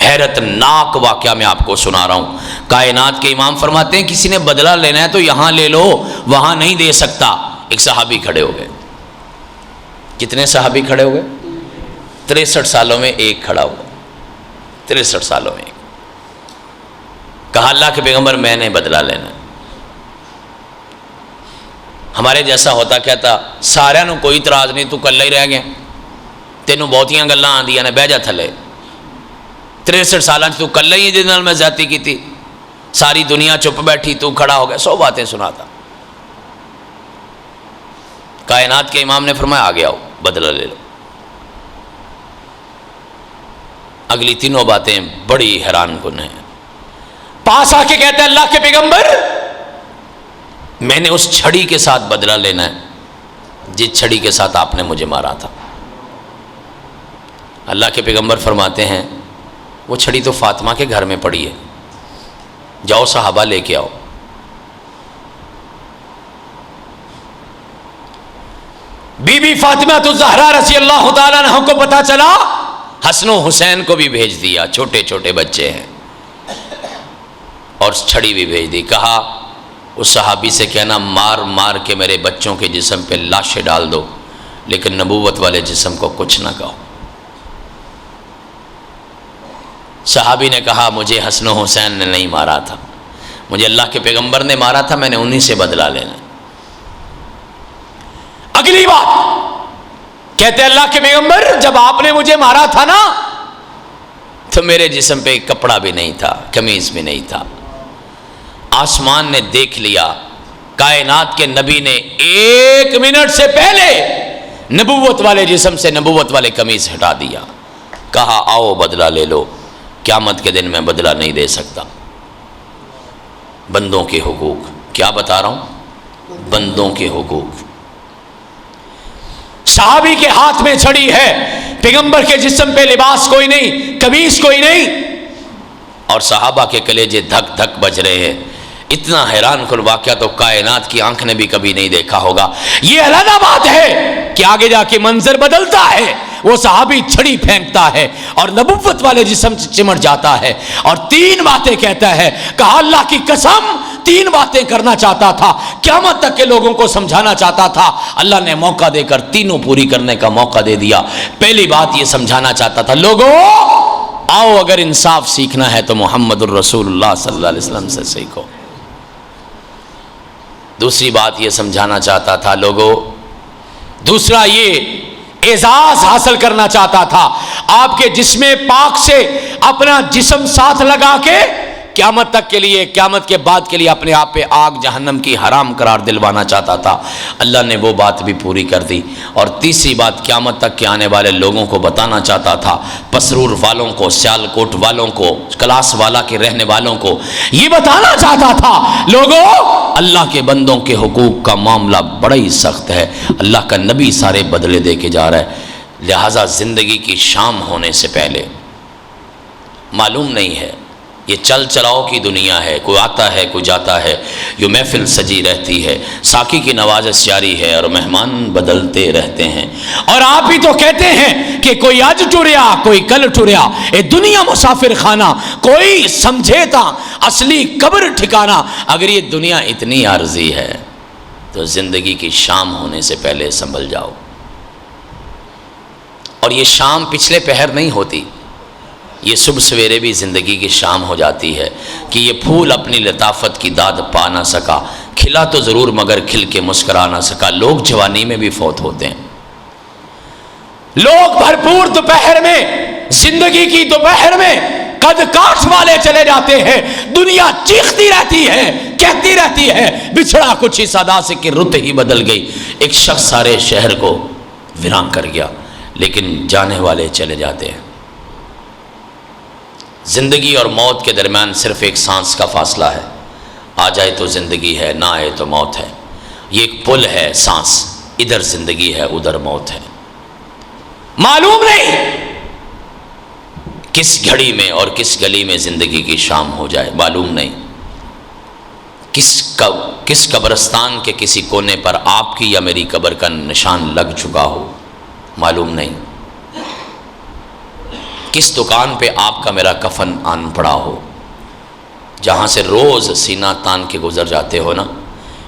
حیرت ناک واقعہ میں آپ کو سنا رہا ہوں۔ کائنات کے امام فرماتے ہیں کسی نے بدلہ لینا ہے تو یہاں لے لو، وہاں نہیں دے سکتا۔ ایک صحابی کھڑے ہو گئے، کتنے صحابی کھڑے ہو گئے؟ 63 سالوں میں ایک کھڑا ہوا، 63 سالوں میں ایک۔ کہا اللہ کے پیغمبر میں نے بدلہ لینا ہے۔ ہمارے جیسا ہوتا کہتا سارے نو کوئی اعتراض نہیں، تو کلا ہی رہ گیا، تینوں بہتیاں گلاں آندیاں نے، بہ جا تھلے، 63 سالاں تو کلا ہی جس نال میں زیادتی کی تھی، ساری دنیا چپ بیٹھی، تو کھڑا ہو گیا، 100 باتیں سناتا۔ کائنات کے امام نے فرمایا آگے آؤ بدلہ لے لو۔ اگلی تینوں باتیں بڑی حیران کن ہیں۔ پاس آ کے کہتے ہیں اللہ کے پیغمبر میں نے اس چھڑی کے ساتھ بدلہ لینا ہے جس چھڑی کے ساتھ آپ نے مجھے مارا تھا۔ اللہ کے پیغمبر فرماتے ہیں وہ چھڑی تو فاطمہ کے گھر میں پڑی ہے، جاؤ صحابہ لے کے آؤ۔ بی بی فاطمہ تو زہرا رضی اللہ تعالیٰ عنہ کو پتا چلا، حسن و حسین کو بھی بھیج دیا، چھوٹے چھوٹے بچے ہیں، اور چھڑی بھی بھیج دی۔ کہا اس صحابی سے کہنا مار مار کے میرے بچوں کے جسم پہ لاشیں ڈال دو، لیکن نبوت والے جسم کو کچھ نہ کہو۔ صحابی نے کہا مجھے حسن و حسین نے نہیں مارا تھا، مجھے اللہ کے پیغمبر نے مارا تھا، میں نے انہی سے بدلہ لینا۔ اگلی بات کہتے اللہ کے پیغمبر جب آپ نے مجھے مارا تھا نا تو میرے جسم پہ کپڑا بھی نہیں تھا، قمیض بھی نہیں تھا۔ آسمان نے دیکھ لیا، کائنات کے نبی نے 1 منٹ سے پہلے نبوت والے جسم سے نبوت والے قمیض ہٹا دیا۔ کہا آؤ بدلہ لے لو، قیامت کے دن میں بدلہ نہیں دے سکتا۔ بندوں کے حقوق، کیا بتا رہا ہوں؟ بندوں کے حقوق۔ صحابی کے ہاتھ میں چھڑی ہے، پیغمبر کے جسم پہ لباس کوئی نہیں، قمیص کوئی نہیں، اور صحابہ کے کلیجے دھک دھک بج رہے ہیں۔ اتنا حیران کن واقعہ تو کائنات کی آنکھ نے بھی کبھی نہیں دیکھا ہوگا۔ یہ علیحدہ بات ہے کہ آگے جا کے منظر بدلتا ہے، وہ صحابی چھڑی پھینکتا ہے اور نبوت والے جسم سے چمٹ جاتا ہے، اور 3 باتیں کہتا ہے۔ کہا اللہ کی قسم 3 باتیں کرنا چاہتا تھا، قیامت تک کے لوگوں کو سمجھانا چاہتا تھا، اللہ نے موقع دے کر تینوں پوری کرنے کا موقع دے دیا۔ پہلی بات یہ سمجھانا چاہتا تھا لوگوں آؤ اگر انصاف سیکھنا ہے تو محمد الرسول اللہ صلی اللہ علیہ وسلم سے سیکھو۔ دوسری بات یہ سمجھانا چاہتا تھا لوگوں، دوسرا یہ اعزاز حاصل کرنا چاہتا تھا، آپ کے جسم پاک سے اپنا جسم ساتھ لگا کے قیامت تک کے لیے، قیامت کے بعد کے لیے اپنے آپ پہ آگ جہنم کی حرام قرار دلوانا چاہتا تھا۔ اللہ نے وہ بات بھی پوری کر دی۔ اور تیسری بات قیامت تک کے آنے والے لوگوں کو بتانا چاہتا تھا، پسرور والوں کو، سیال کوٹ والوں کو، کلاس والا کے رہنے والوں کو یہ بتانا چاہتا تھا لوگوں اللہ کے بندوں کے حقوق کا معاملہ بڑا ہی سخت ہے، اللہ کا نبی سارے بدلے دے کے جا رہا ہے۔ لہٰذا زندگی کی شام ہونے سے پہلے معلوم نہیں ہے، یہ چل چلاؤ کی دنیا ہے، کوئی آتا ہے کوئی جاتا ہے، یہ محفل سجی رہتی ہے، ساقی کی نوازش جاری ہے اور مہمان بدلتے رہتے ہیں۔ اور آپ ہی تو کہتے ہیں کہ کوئی آج ٹریا کوئی کل ٹریا، اے دنیا مسافر خانہ، کوئی سمجھے تا اصلی قبر ٹھکانا۔ اگر یہ دنیا اتنی عارضی ہے تو زندگی کی شام ہونے سے پہلے سنبھل جاؤ۔ اور یہ شام پچھلے پہر نہیں ہوتی، یہ صبح سویرے بھی زندگی کی شام ہو جاتی ہے کہ یہ پھول اپنی لطافت کی داد پا نہ سکا، کھلا تو ضرور مگر کھل کے مسکرا نہ سکا۔ لوگ جوانی میں بھی فوت ہوتے ہیں، لوگ بھرپور دوپہر میں، زندگی کی دوپہر میں قد کاٹ والے چلے جاتے ہیں، دنیا چیختی رہتی ہے، کہتی رہتی ہے بچھڑا کچھ ہی صدا سے کہ رت ہی بدل گئی۔ ایک شخص سارے شہر کو ویران کر گیا، لیکن جانے والے چلے جاتے ہیں۔ زندگی اور موت کے درمیان صرف ایک سانس کا فاصلہ ہے، آ جائے تو زندگی ہے، نہ آئے تو موت ہے۔ یہ ایک پل ہے سانس، ادھر زندگی ہے ادھر موت ہے۔ معلوم نہیں کس گھڑی میں اور کس گلی میں زندگی کی شام ہو جائے، معلوم نہیں کس قبرستان کے کسی کونے پر آپ کی یا میری قبر کا نشان لگ چکا ہو، معلوم نہیں کس دکان پہ آپ کا میرا کفن آن پڑا ہو، جہاں سے روز سینہ تان کے گزر جاتے ہو نا،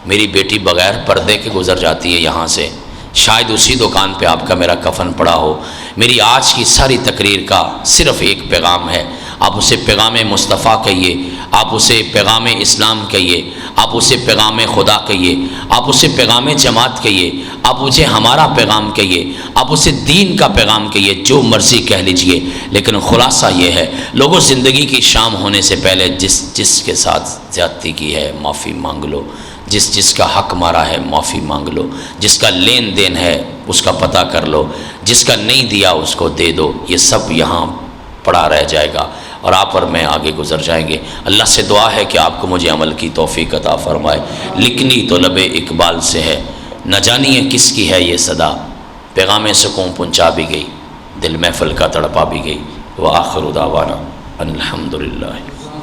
میری بیٹی بغیر پردے کے گزر جاتی ہے یہاں سے، شاید اسی دکان پہ آپ کا میرا کفن پڑا ہو۔ میری آج کی ساری تقریر کا صرف ایک پیغام ہے، آپ اسے پیغام مصطفیٰ کہیے، آپ اسے پیغام اسلام کہیے، آپ اسے پیغام خدا کہیے، آپ اسے پیغام جماعت کہیے، آپ اسے ہمارا پیغام کہیے، آپ اسے دین کا پیغام کہیے، جو مرضی کہہ لیجئے، لیکن خلاصہ یہ ہے لوگوں، زندگی کی شام ہونے سے پہلے جس کے ساتھ زیادتی کی ہے معافی مانگ لو، جس کا حق مارا ہے معافی مانگ لو، جس کا لین دین ہے اس کا پتہ کر لو، جس کا نہیں دیا اس کو دے دو، یہ سب یہاں پڑا رہ جائے گا اور آپ اور میں آگے گزر جائیں گے۔ اللہ سے دعا ہے کہ آپ کو مجھے عمل کی توفیق عطا فرمائے۔ لکھنی تو لب اقبال سے ہے، نہ جانیے کس کی ہے یہ صدا، پیغام سکون پہنچا بھی گئی، دل محفل کا تڑپا بھی گئی۔ وآخر دعوانا ان الحمدللہ۔